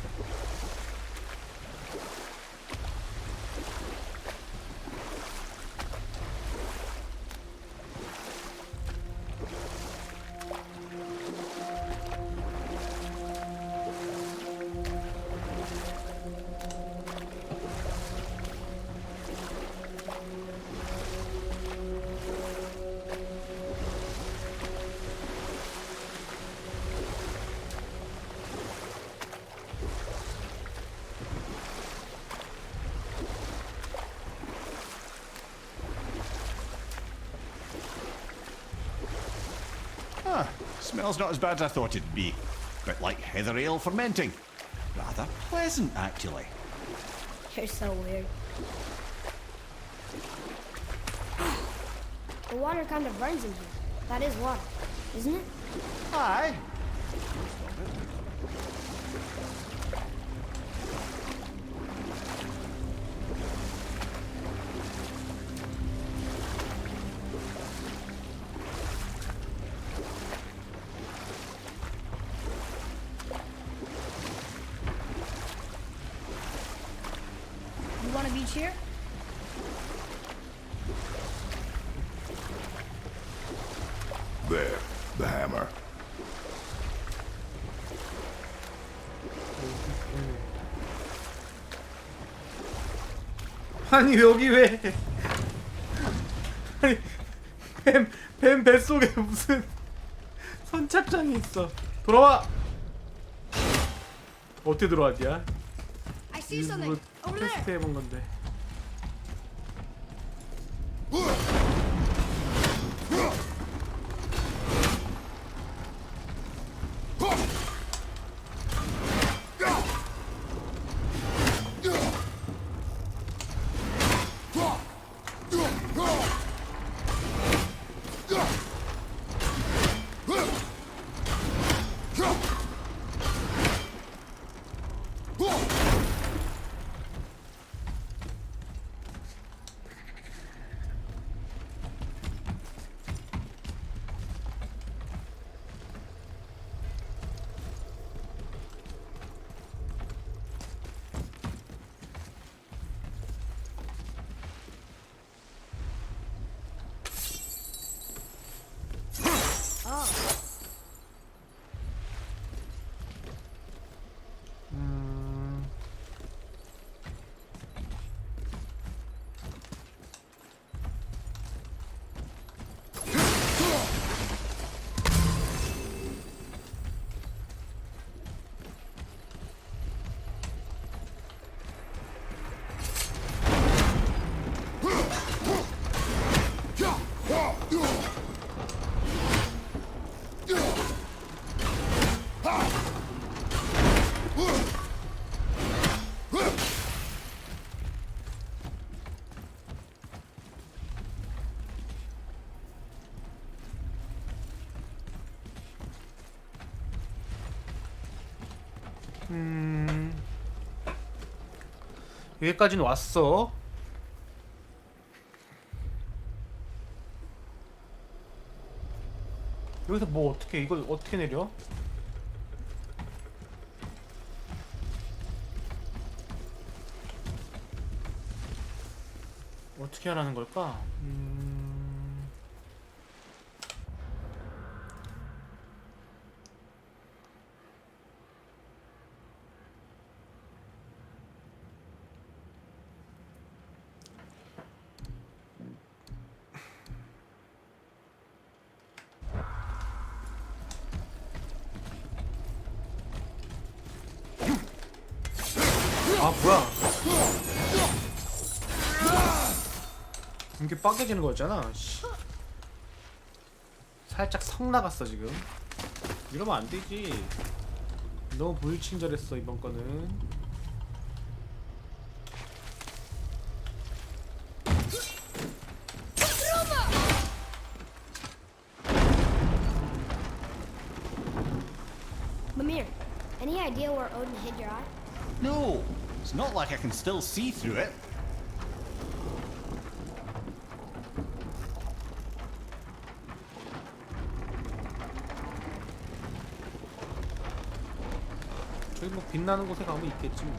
Ah, smells not as bad as I thought it'd be. Bit like heather ale fermenting. Rather pleasant, actually. You're so weird. The water kind of burns in here. That is water, isn't it? Aye. You want a beach here? There, the hammer. 아니 여기 왜? 아니 뱀 뱃속에 무슨 선착장이 있어. 돌아와. 어떻게 들어왔냐? I see 일부러 something over there. 테스트 해본 건데. 여기까지는 왔어. 여기서 뭐 어떻게 이걸 어떻게 내려? 어떻게 하라는 걸까? 아 뭐야? 이게 빠개지는 거였잖아. 씨. 살짝 성 나갔어 지금. 이러면 안 되지. 너무 불친절했어 이번 거는. Mimir, any idea where Odin hid your eye? No, it's not like I can still see through it. 저기 뭐 빛나는 곳에 가면 있겠지 뭐.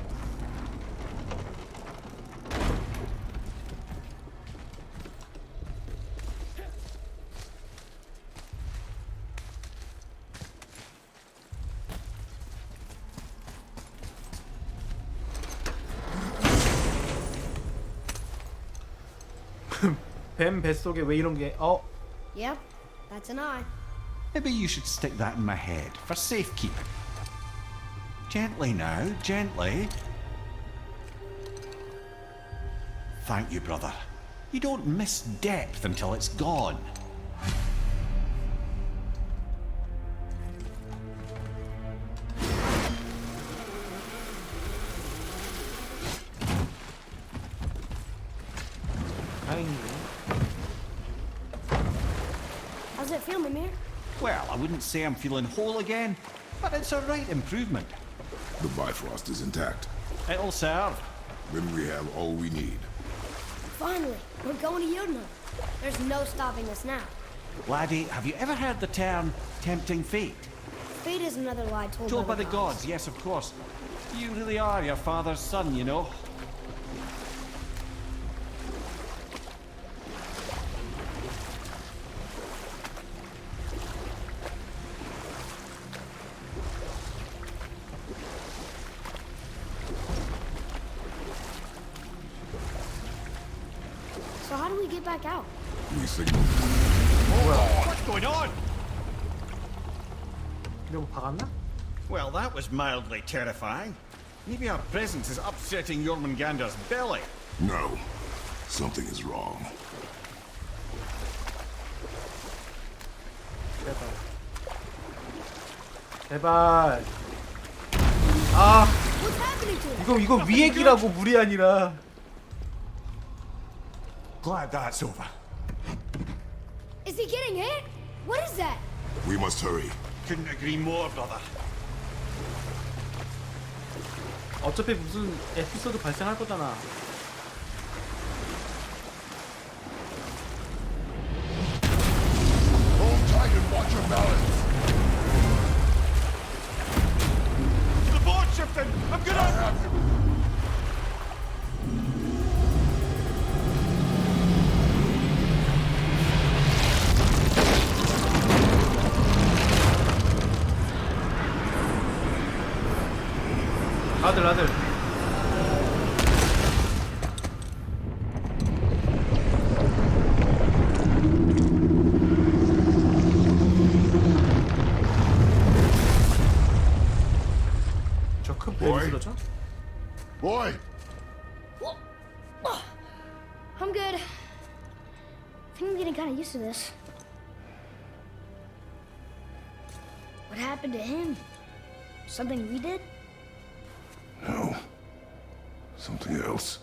뱀 뱃속에 왜 이런 게 Yep, that's an eye. Maybe you should stick that in my head for safekeeping. Gently now, gently. Thank you, brother. You don't miss depth until it's gone. 다행이네. How's it feel, Mimir? Well, I wouldn't say I'm feeling whole again, but it's a right improvement. The Bifrost is intact. It'll serve. Then we have all we need. Finally, we're going to Jotunheim. There's no stopping us now. Laddie, have you ever heard the term tempting fate? Fate is another lie told Told by by the gods, yes, of course. You really are your father's son, you know. So how do we get back out? We signal. What's going on? 근데 뭐 박았나? Well, that was mildly terrifying. Maybe our presence is upsetting Jormungandr's belly. No. Something is wrong. 제발. 아, What's happening to him? 이거 위에 기라고 물이 아니라. Glad that's over. Is he getting hit? What is that? We must hurry. Couldn't agree more, brother. 어차피 무슨 에피소드 발생할 거잖아. Hold tight and watch your balance. The board shifting! I'm gonna... Have him. 아들. 저 큰 뱀이 Boy. 쓰러져? Boy! I'm good. I think I'm getting kind of used to this. What happened to him? Something we did? No. Something else.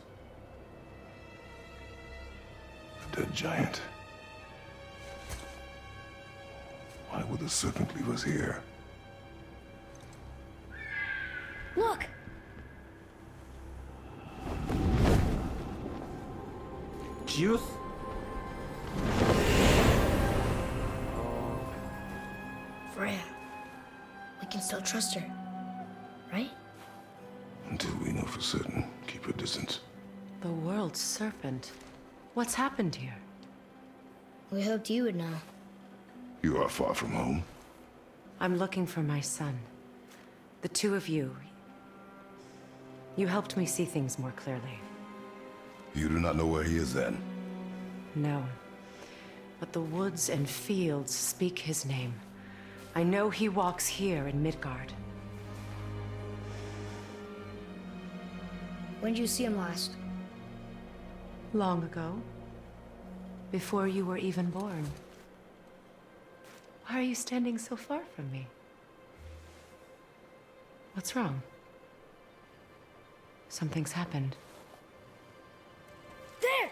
A dead giant. Why would the serpent leave us here? Look! Juice? Freya. We can still trust her. Right? Until we know for certain, keep your distance. The world's serpent. What's happened here? We hoped you would know. You are far from home. I'm looking for my son. The two of you. You helped me see things more clearly. You do not know where he is then? No. But the woods and fields speak his name. I know he walks here in Midgard. When did you see him last? Long ago. Before you were even born. Why are you standing so far from me? What's wrong? Something's happened. There!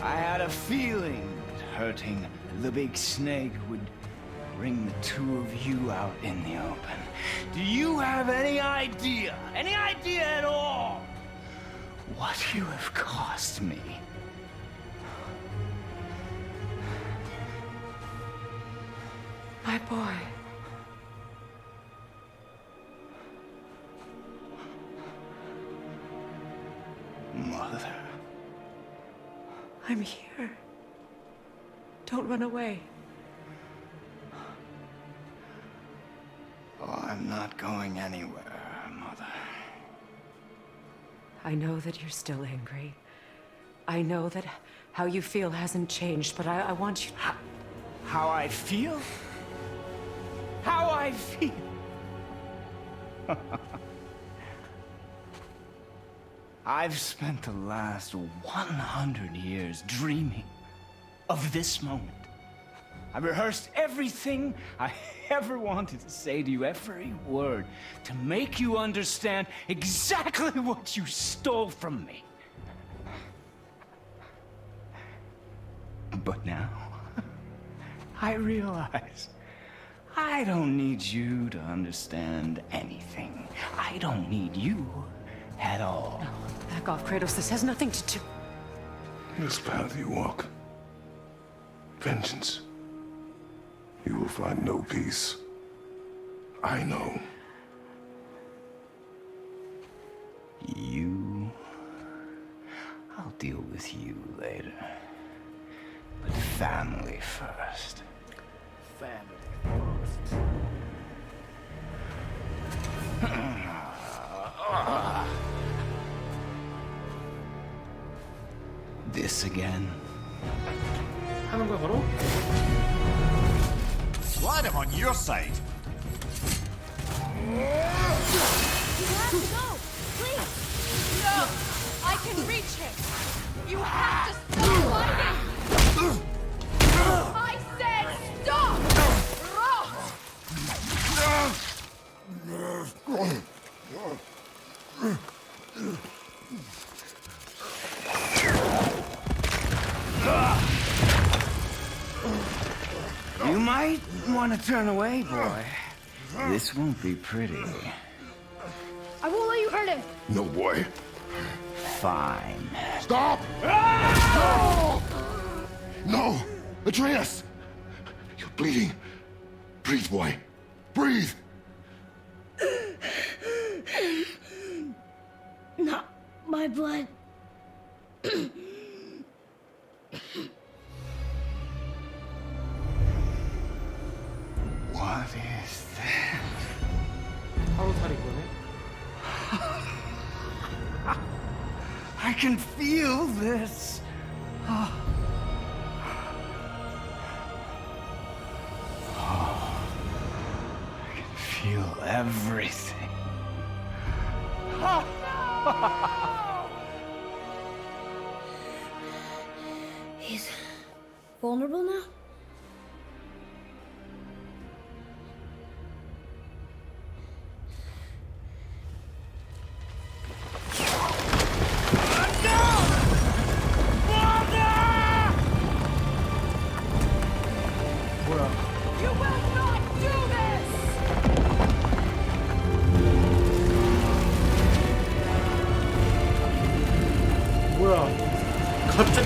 I had a feeling that hurting the big snake would bring the two of you out in the open. Do you have any idea at all, what you have cost me? My boy. Mother. I'm here. Don't run away. Oh, I'm not going anywhere, Mother. I know that you're still angry. I know that how you feel hasn't changed, but I want you to... How I feel? How I feel? I've spent the last 100 years dreaming of this moment. I rehearsed everything I ever wanted to say to you, every word, to make you understand exactly what you stole from me. But now, I realize I don't need you to understand anything. I don't need you at all. No, back off, Kratos. This has nothing to do... This path you walk, vengeance, you will find no peace. I know. You... I'll deal with you later. But family first. This again? 하는 거야 바로? Glad I'm on your side. You have to go! Please! No! I can reach him! You have to stop fighting! I said stop! You might want to turn away, boy. This won't be pretty. I won't let you hurt him! No, boy. Fine. Stop! No! No! Atreus! You're bleeding. Breathe, boy. Breathe! Not my blood. What is that? 하루살이 거네. I can feel this. I can feel everything. He's vulnerable now?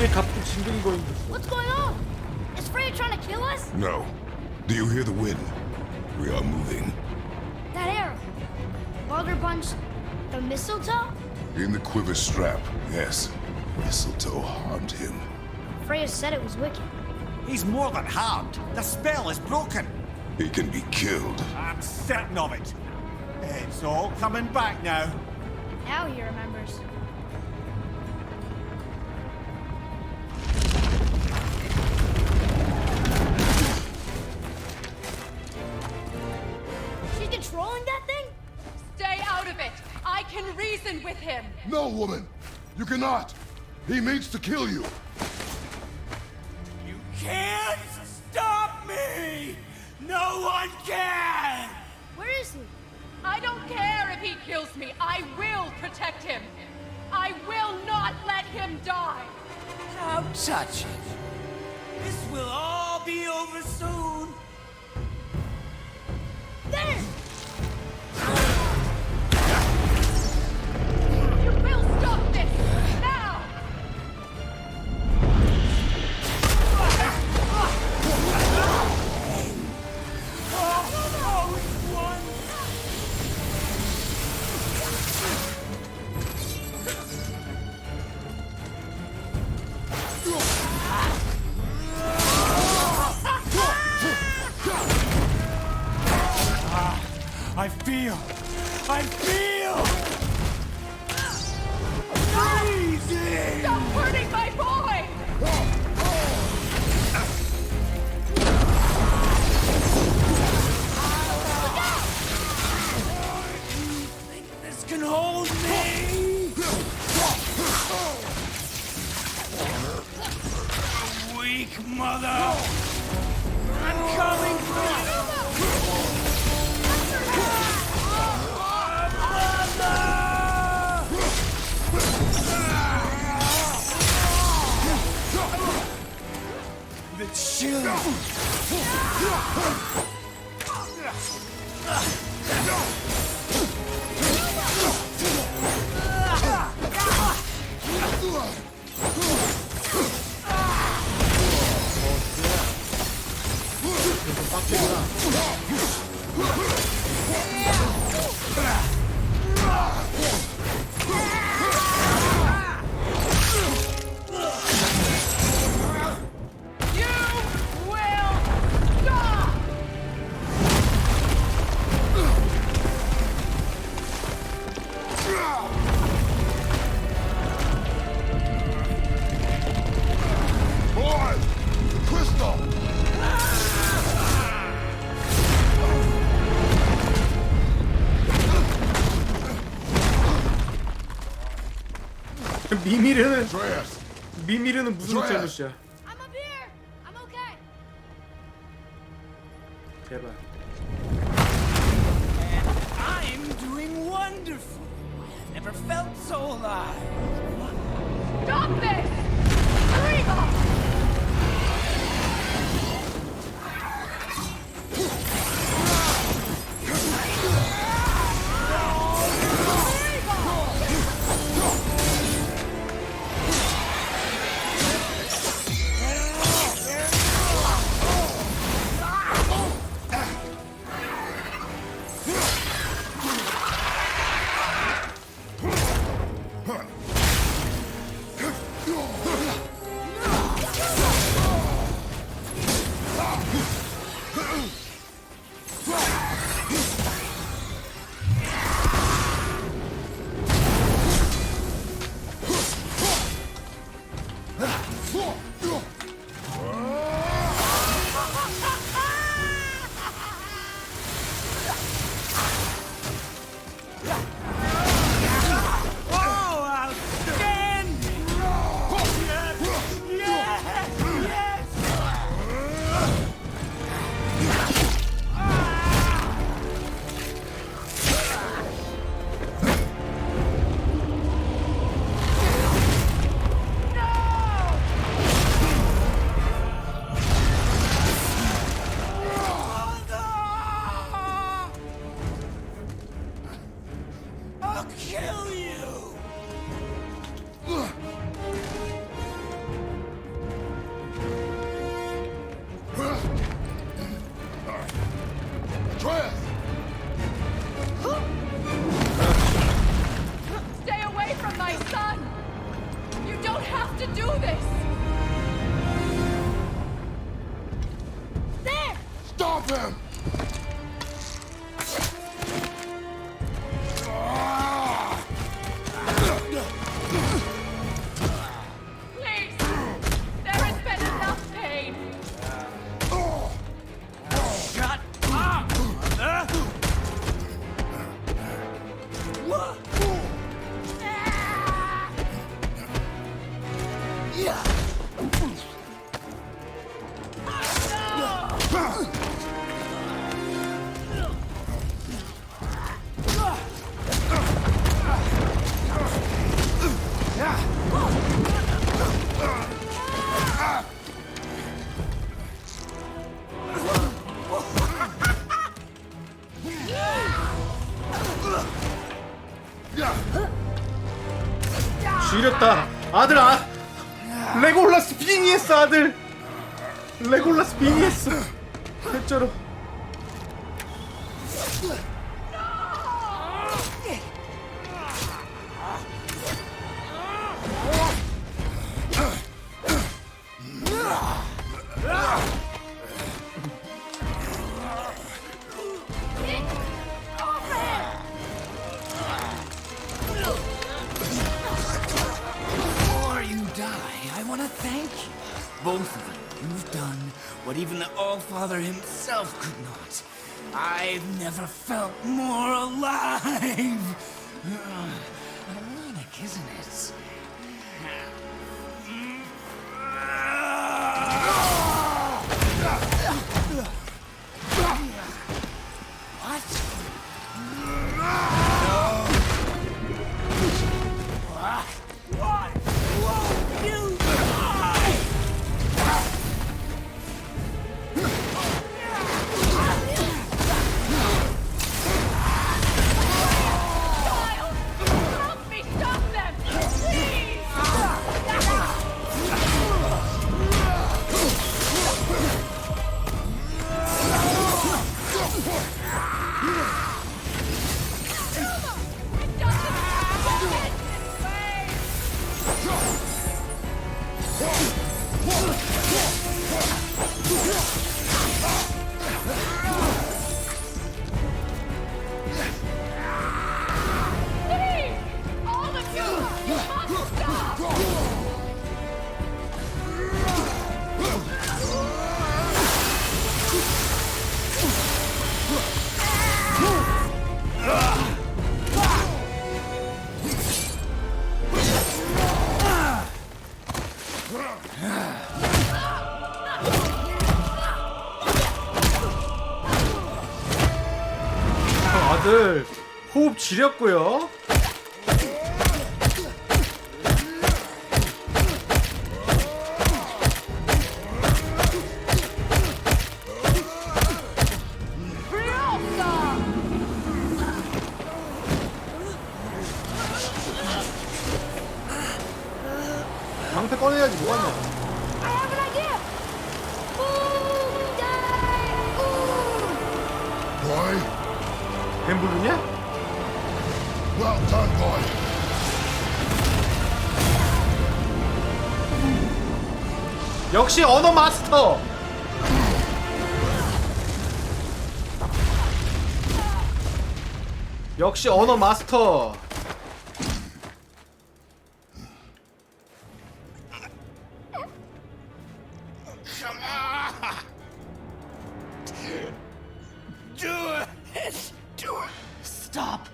뒤에 갑툭 진드기 거인 있어. What's going on? Is Freya trying to kill us? No. Do you hear the wind? We are moving. That arrow. Baldur punched the mistletoe? In the quiver strap, yes. Mistletoe harmed him. Freya said it was wicked. He's more than harmed. The spell is broken. He can be killed. I'm certain of it. It's all coming back now. Now he remembers. She's controlling that thing? Stay out of it. I can reason with him. No, woman! You cannot! He means to kill you! You can't stop me! No one can! Where is he? I don't care if he kills me. I will protect him. I will not let him die. How touching. This will all be over soon. There! You will stop this now. I feel! Freezing! Stop hurting my boy! This can hold me! Weak mother! I'm coming for you! The chill! 미미르는 무슨 잘못이야? I'm up here. I'm okay. 제발. I'm doing wonderful. I've never felt so alive. Stop this! Freya! Please! There has been enough pain! Shut up! 지렸다. 아들 레골라스 빙의했어. 아들 레골라스 빙의했어. 개쩔어. Before you die, I want to thank you. Both of you. You've done what even the All-Father himself could not. I've never felt more alive. Ironic, isn't it? Help me stop them! Please! It doesn't work this way! Please! All of you! You must stop! 아들 호흡 지렸고요. 방패 꺼내야지 뭐하냐. I have an idea! Boom! Die! Boom! Boy, 뱀 부르냐? well done, boy. 역시 언어 마스터. 역시 언어 마스터. Come on! Do it! Do it! Stop.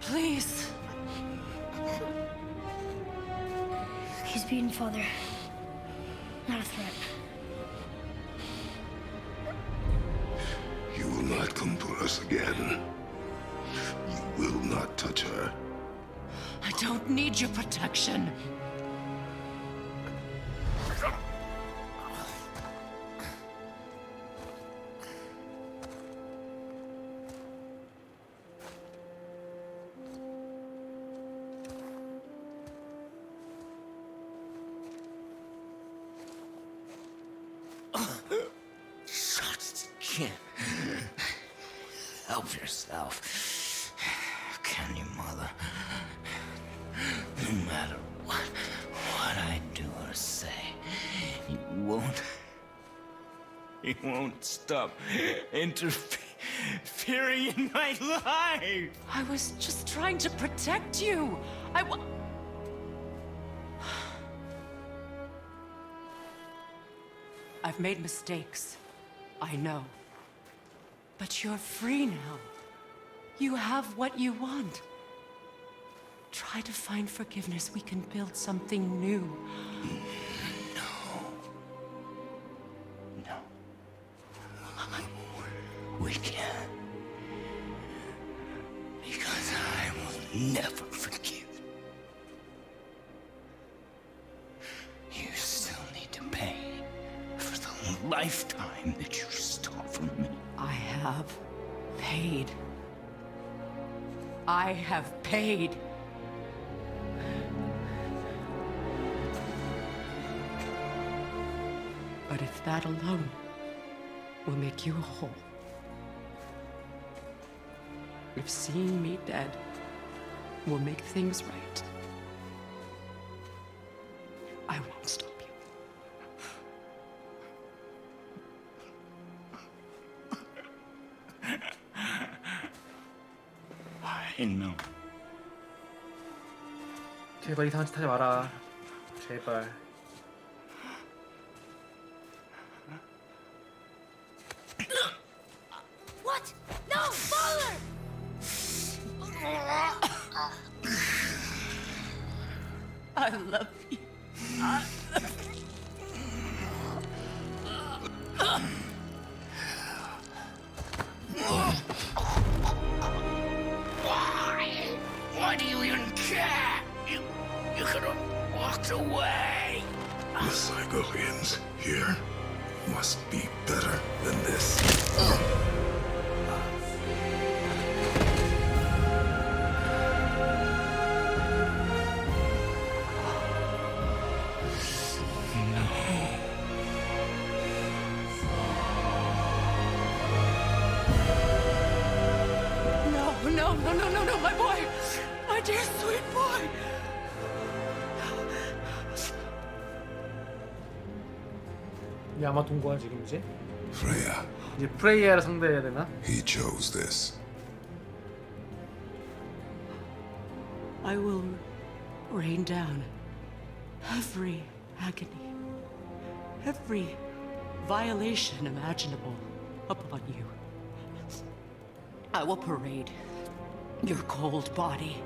Please. He's beaten, Father. Not a threat. You will not come for us again. You will not touch her. I don't need your protection. Can't help yourself, can you, Mother? No matter what I do or say, you won't He won't stop interfering in my life. I was just trying to protect you. I've made mistakes. I know. But you're free now. You have what you want. Try to find forgiveness. We can build something new. No. We can't. Because I will never forgive. You still need to pay for the lifetime that you stole from me. I have paid. I have paid. But if that alone will make you whole, if seeing me dead will make things right, I won't stop you. I know. 제발 이상한 짓 하지 마라. 제발. What? No, father! I love you. Why do you even care? You could have walked away. The Cygolians here must be better than this. No, my boy! My dear sweet boy! 이제 아마 동거야 지금 이제? Freya, 이제 프레이야를 상대해야 되나? he chose this. I will rain down every agony, every violation imaginable upon you. I will parade your cold body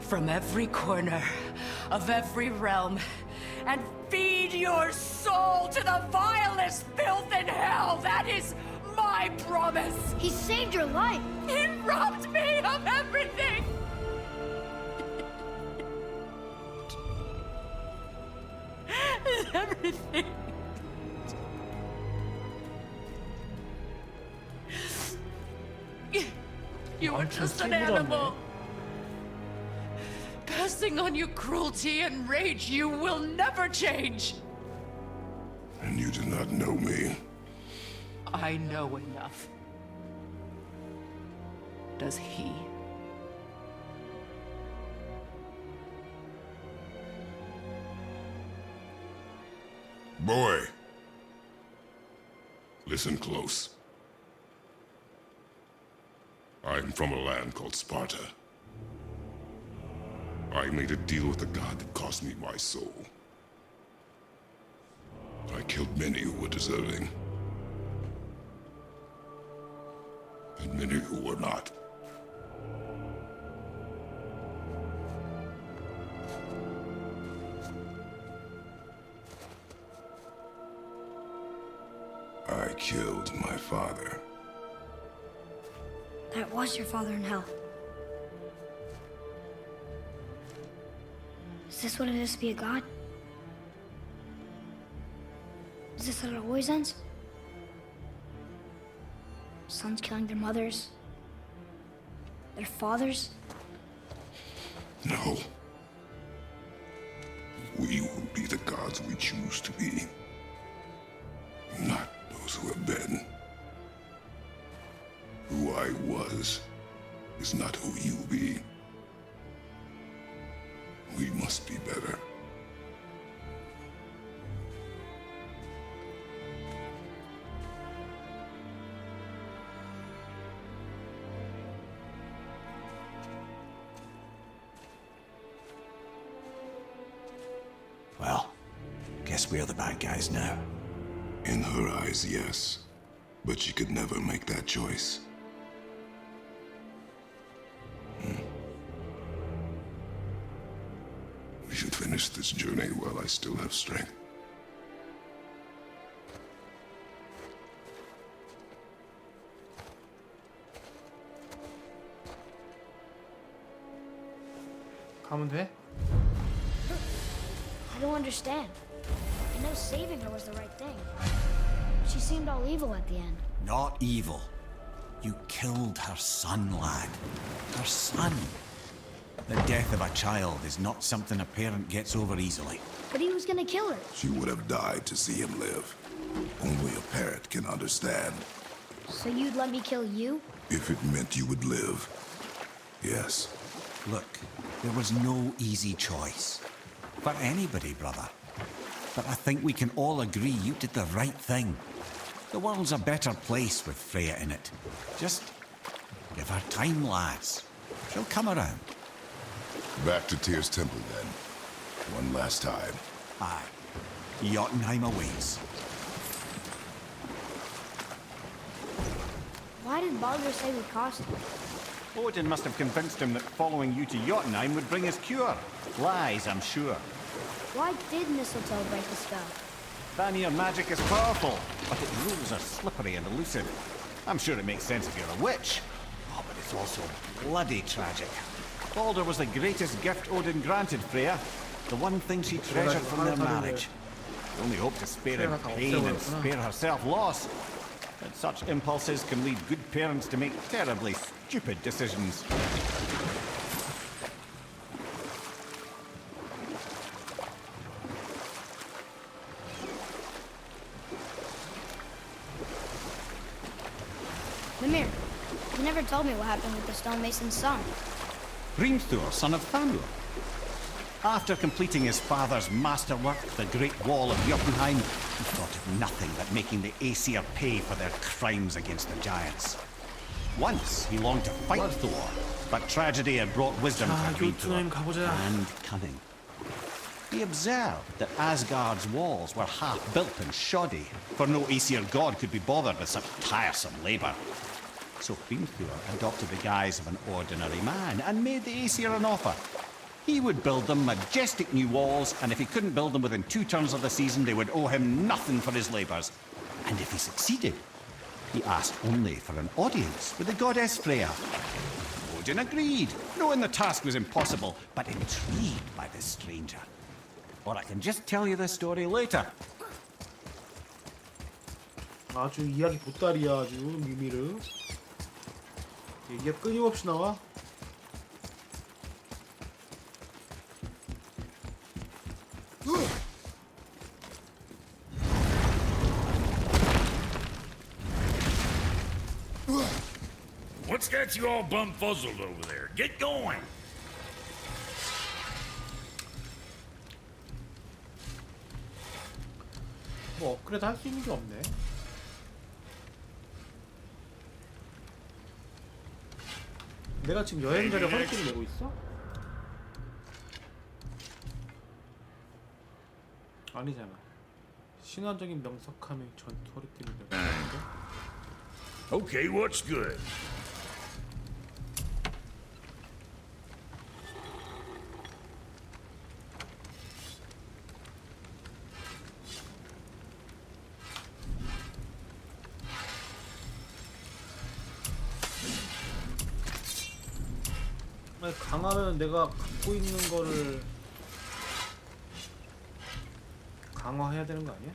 from every corner of every realm and feed your soul to the vilest filth in hell. That is my promise. He saved your life. He robbed me of everything. Everything. You were just an animal. Passing on your cruelty and rage, you will never change. And you do not know me. I know enough. Does he? Boy, listen close. I'm from a land called Sparta. I made a deal with the god that cost me my soul. I killed many who were deserving. And many who were not. I killed my father. That was your father in hell. Is this what it is to be a god? Is this how it always ends? Sons killing their mothers? Their fathers? No. We will be the gods we choose to be. Not those who have been. Who I was is not who you be. We must be better. Well, guess we're the bad guys now. In her eyes, yes. But she could never make that choice. We should finish this journey while I still have strength. 가면 돼? I don't understand. I know saving her was the right thing. She seemed all evil at the end. Not evil. You killed her son, lad. Her son. The death of a child is not something a parent gets over easily. But he was gonna kill her. She would have died to see him live. Only a parent can understand. So you'd let me kill you? If it meant you would live. Yes. Look, there was no easy choice. For anybody, brother. But I think we can all agree you did the right thing. The world's a better place with Freya in it. Just give her time, lads. She'll come around. Back to Tyr's temple, then. One last time. Aye. Jotunheim awaits. Why did Baldur say we cost him? Odin must have convinced him that following you to Jotunheim would bring us cure. Lies, I'm sure. Why did mistletoe break the spell? Vanir magic is powerful, but its rules are slippery and elusive. I'm sure it makes sense if you're a witch. Oh, but it's also bloody tragic. Baldur was the greatest gift Odin granted Freya. The one thing she treasured from their marriage. Only hope to spare him pain and spare herself loss. But such impulses can lead good parents to make terribly stupid decisions. Mimir, you never told me what happened with the stonemason's son. Hrimthur, son of Thandur. After completing his father's masterwork, the Great Wall of Jotunheim, he thought of nothing but making the Aesir pay for their crimes against the giants. Once he longed to fight Thor, but tragedy had brought wisdom to Hrimthur and cunning. He observed that Asgard's walls were half-built and shoddy, for no Aesir god could be bothered with such tiresome labor. So Hrimthur adopted the guise of an ordinary man and made the Aesir an offer. He would build them majestic new walls, and if he couldn't build them within 2 turns of the season, they would owe him nothing for his labors. And if he succeeded, he asked only for an audience with the goddess Freya. Odin agreed, knowing the task was impossible, but intrigued by this stranger. Or I can just tell you the story later. 아주 이야기 보따리야 아주 미미르. 얘기가 끊임없이 나와. What's got you all bumfuzzled over there? Get going! 뭐 업그레이드 할 수 있는 게 없네. 내가 지금 여행자를 허리띠를 메고 있어? 아니잖아. 신화적인 명석함의 전투 허리띠를 메고 있는데? Okay, what's good? 아니, 강화면 내가 갖고 있는 거를 강화해야 되는 거 아니야?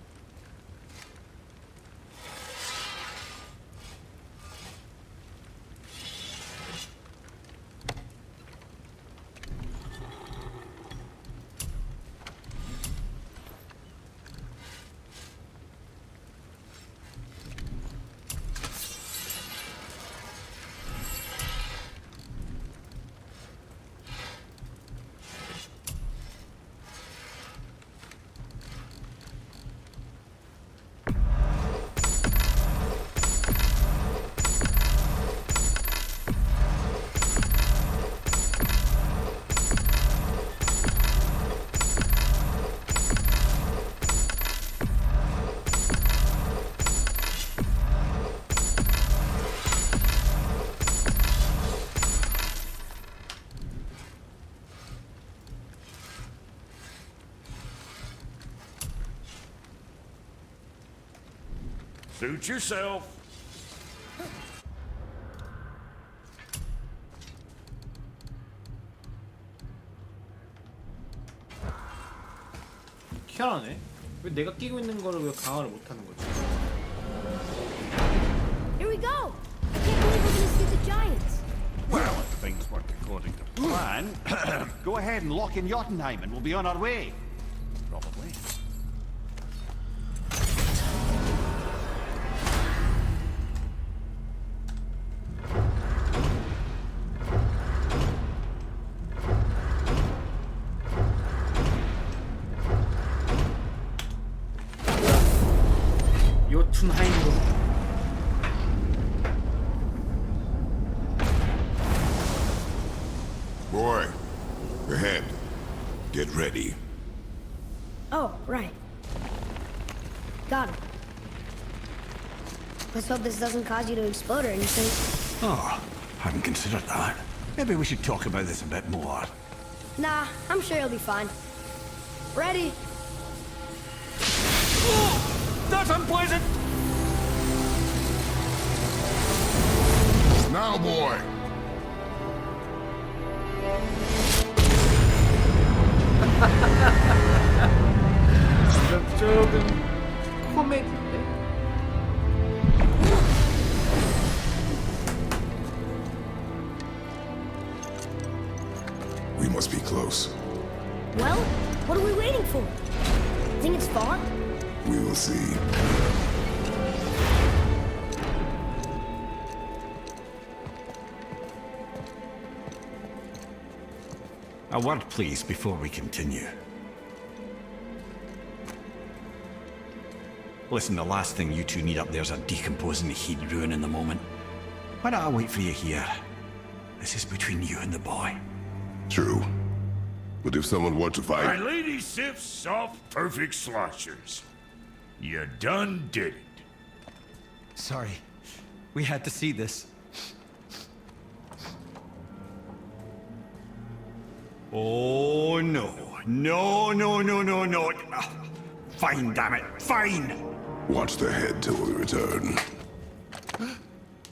Suit yourself. 희한하네. 왜 내가 끼고 있는 거를 왜 강화를 못 하는 거지? Here we go! I can't believe we're gonna see the giants. Well, if things work according to plan, go ahead and lock in Jotunheim and we'll be on our way. Probably. 요툰하임으로. Boy, ahead. Get ready. Oh, right. Got him. Let's hope this doesn't cause you to explode or anything. Oh, hadn't considered that. Maybe we should talk about this a bit more. Nah, I'm sure you'll be fine. Ready? That's unpleasant! Now, boy. 조금 코미디인데? We must be close. Well, what are we waiting for? Think it's far? We will see. A word, please, before we continue. Listen, the last thing you two need up there's a decomposing heat ruining the moment. Why don't I wait for you here? This is between you and the boy. True. But if someone were to My fight... lady sips soft, perfect sloshers. You done did it. Sorry. We had to see this. Oh, no. No, no, no, no, no. Fine, damn it. Fine! Watch the head till we return.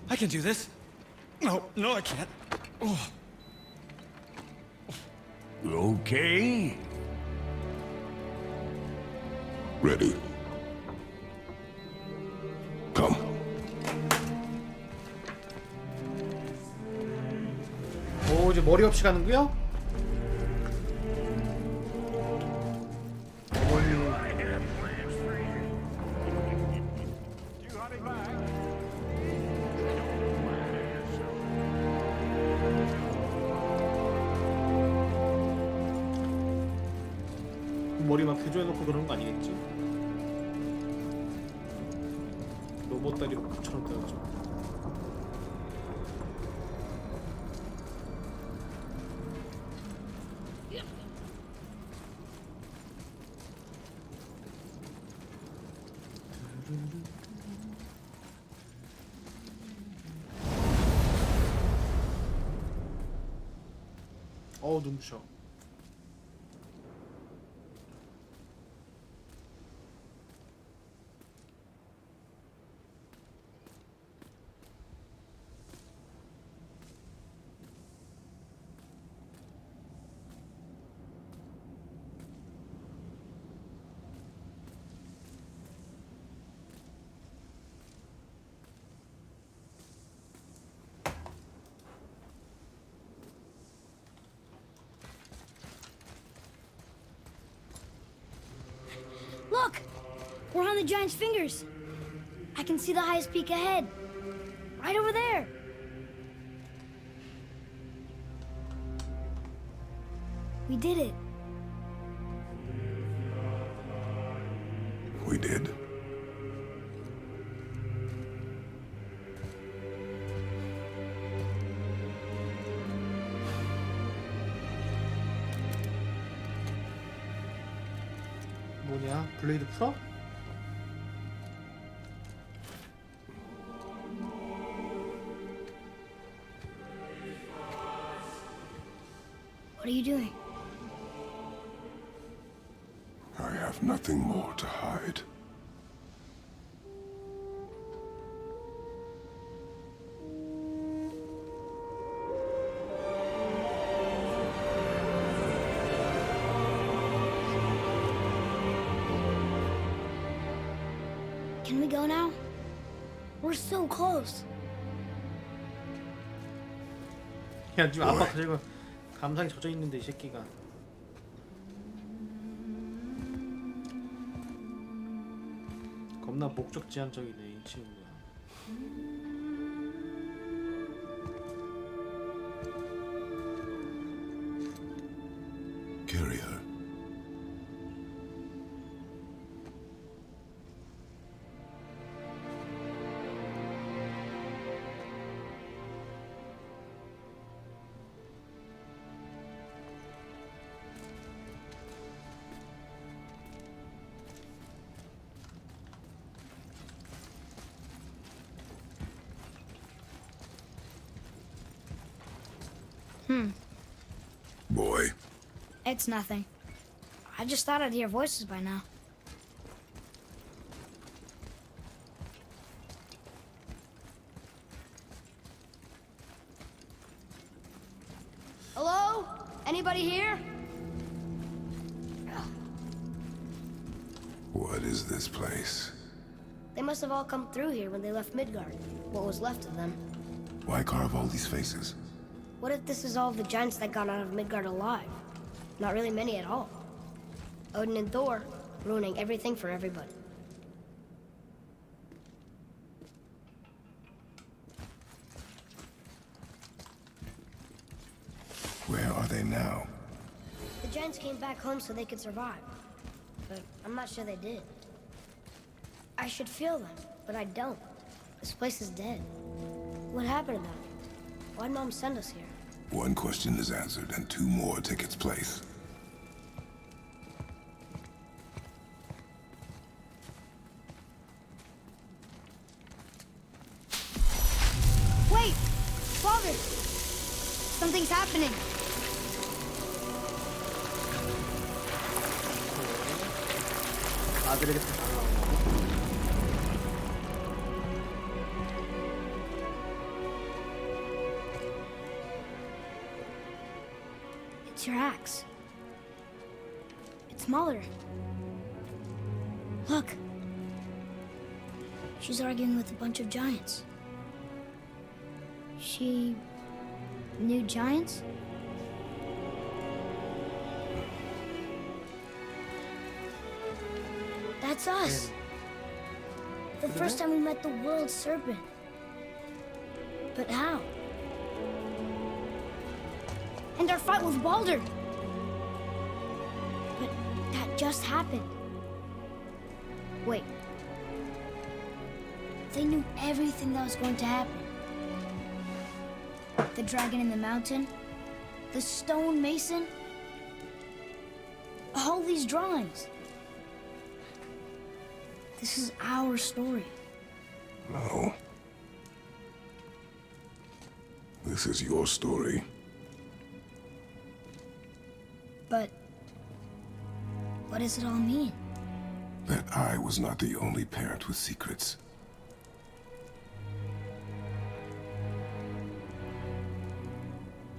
I can do this. No, no, I can't. Oh. Okay. Ready. Come. 오, 이제 머리 없이 가는구요? 머리 막 개조해놓고 그러는 거 아니겠지? 로봇 다리로 붙여놓고 그러죠. 어우, 눈부셔. Look! We're on the giant's fingers. I can see the highest peak ahead. Right over there. We did it. We did. 뭐냐? 블레이드 풀어? What are you doing? I have nothing more to hide. Can we go now? We're so close. 야 지금 아빠 지금 감상에 젖어 있는데 이 새끼가. 겁나 목적 지향적이네 이 친구가. Carry her. Boy. It's nothing. I just thought I'd hear voices by now. Hello? Anybody here? What is this place? They must have all come through here when they left Midgard. What was left of them. Why carve all these faces? What if this is all the giants that got out of Midgard alive? Not really many at all. Odin and Thor ruining everything for everybody. Where are they now? The giants came back home so they could survive. But I'm not sure they did. I should feel them, but I don't. This place is dead. What happened to them? Why'd Mom send us here? One question is answered and two more take its place. Wait! Father! Something's happening. 아들에게 다가오고. It's your axe. It's smaller. Look. She's arguing with a bunch of giants. She knew giants? That's us. The first time we met the world serpent. But how? And our fight with Baldur. But that just happened. Wait. They knew everything that was going to happen. The dragon in the mountain, the stone mason, all these drawings. This is our story. No. This is your story. But what does it all mean? That I was not the only parent with secrets.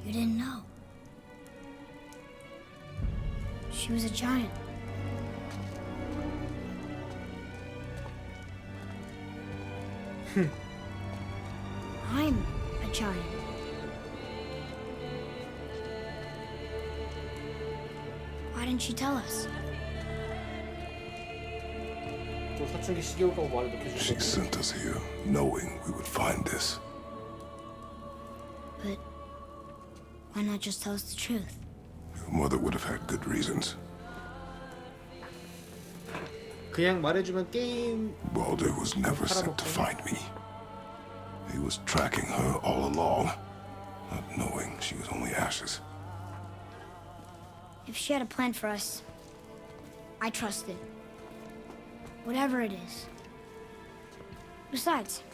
You didn't know. She was a giant. I'm a giant. Why didn't she tell us? 또 사춘기 시기올까고 말을 She 늦게 줬어. sent us here, knowing we would find this. But why not just tell us the truth? Your mother would have had good reasons. 그냥 말해주면 게임. Baldur was never sent to find me. He was tracking her all along, not knowing she was only ashes. If she had a plan for us, I trust it. Whatever it is. Besides,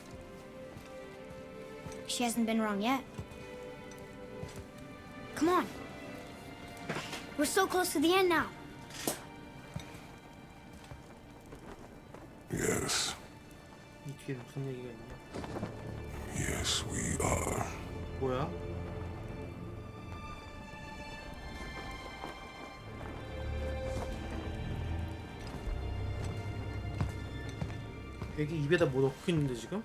she hasn't been wrong yet. Come on. We're so close to the end now. Yes, 이 뒤에 무슨 얘기가 있냐? yes, we are. 뭐야? 애기 입에다 뭐 넣고 있는데 지금?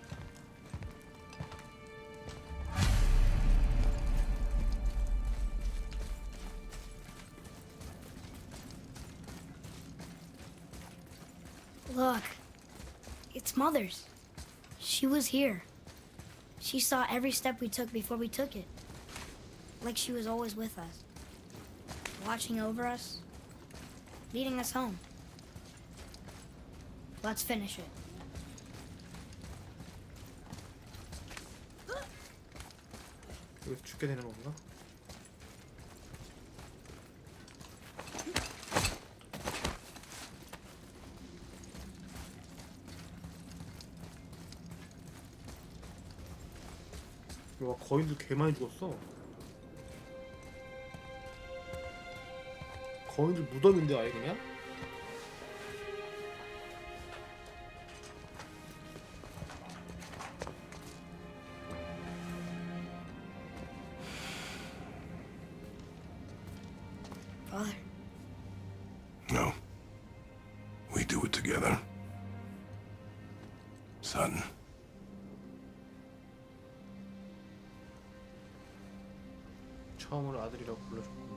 Look, it's Mother's. She was here. She saw every step we took before we took it. Like she was always with us. Watching over us. Leading us home. Let's finish it. 여기서 죽게 되는 건가? 와, 거인들 개 많이 죽었어. 거인들 무덤인데 아예 그냥? Father. No. We do it together. Son. 처음으로 아들이라고 불러줬구만.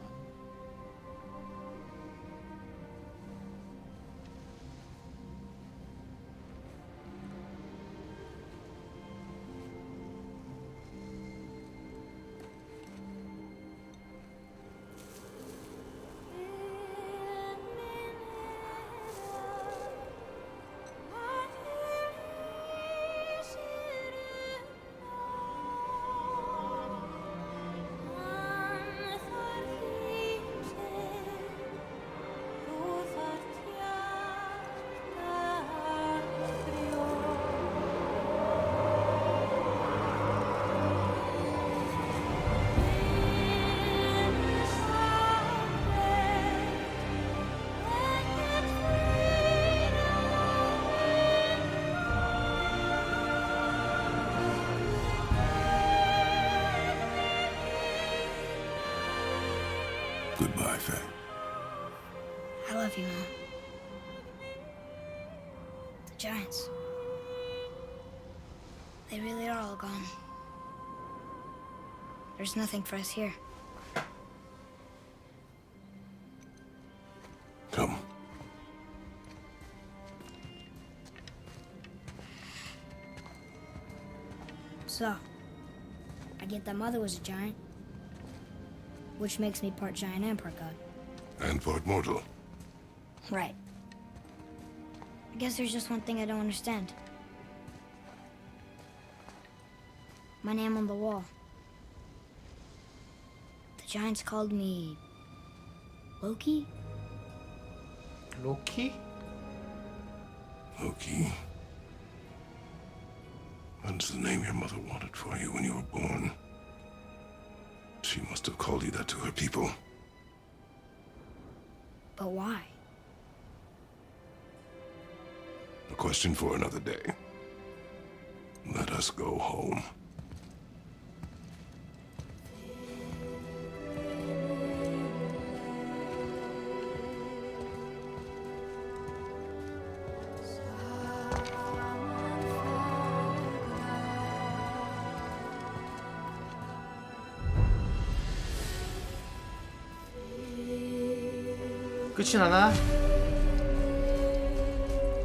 Goodbye, Faye. I love you, Mom. The Giants. They really are all gone. There's nothing for us here. Come. So, I get that Mother was a giant, which makes me part giant and part god. And part mortal. Right. I guess there's just one thing I don't understand. My name on the wall. The Giants called me... Loki? 로키? Loki. That's the name your mother wanted for you when you were born. She must have called you that to her people. But why? A question for another day. Let us go home. 끝이 나나?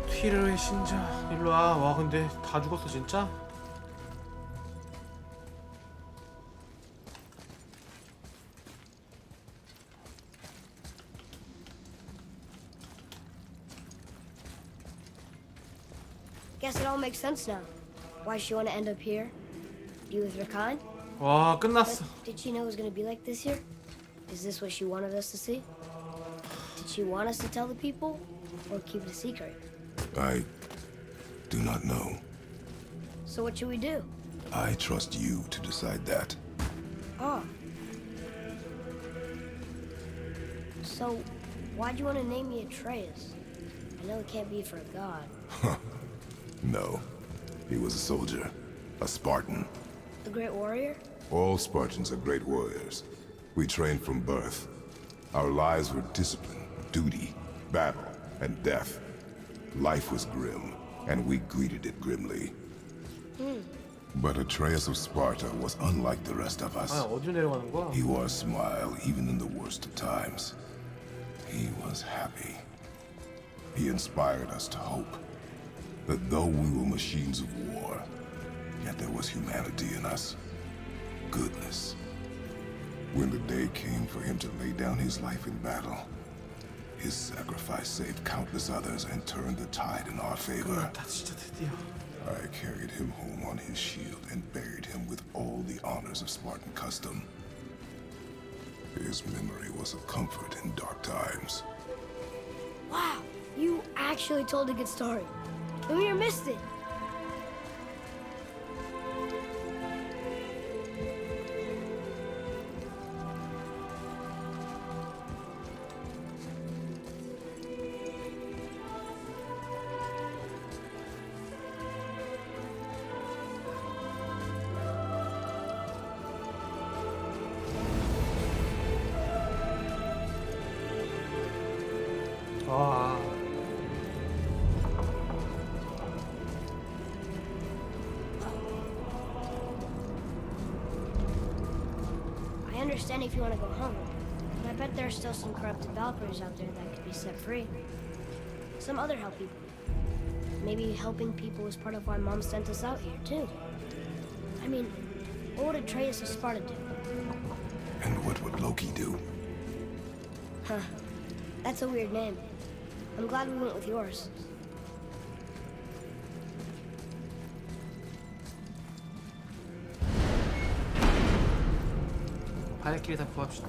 티르의 신자 일로 와. 와 근데 다 죽었어 진짜? Guess it all makes sense now. Why she want to end up here? Be with her kind? 와 But 끝났어. did she know it was going to be like this here? Is this what she wanted us to see? Did she want us to tell the people? Or keep it a secret? I do not know. So what should we do? I trust you to decide that. Oh. So, why'd you want to name me Atreus? I know it can't be for a god. No. He was a soldier. A Spartan. A great warrior? All Spartans are great warriors. We trained from birth. Our lives were discipline, duty, battle, and death. Life was grim, and we greeted it grimly. But Atreus of Sparta was unlike the rest of us. 아, 어디로 내려가는 거야? He wore a smile even in the worst of times. He was happy. He inspired us to hope that though we were machines of war, yet there was humanity in us. Goodness. When the day came for him to lay down his life in battle, his sacrifice saved countless others and turned the tide in our favor. 나 진짜 드디어. I carried him home on his shield and buried him with all the honors of Spartan custom. His memory was a comfort in dark times. Wow, you actually told a good story. Lumir missed it. 아. I understand if you want to go home, but I bet there are still some corrupted Valkyries out there that could be set free. Some other help people. Maybe helping people was part of why Mom sent us out here, too. I mean, what would Atreus of Sparta do? And what would Loki do? Huh. That's a weird name. I'm glad we went with yours. 바네끼리 다 구합시다.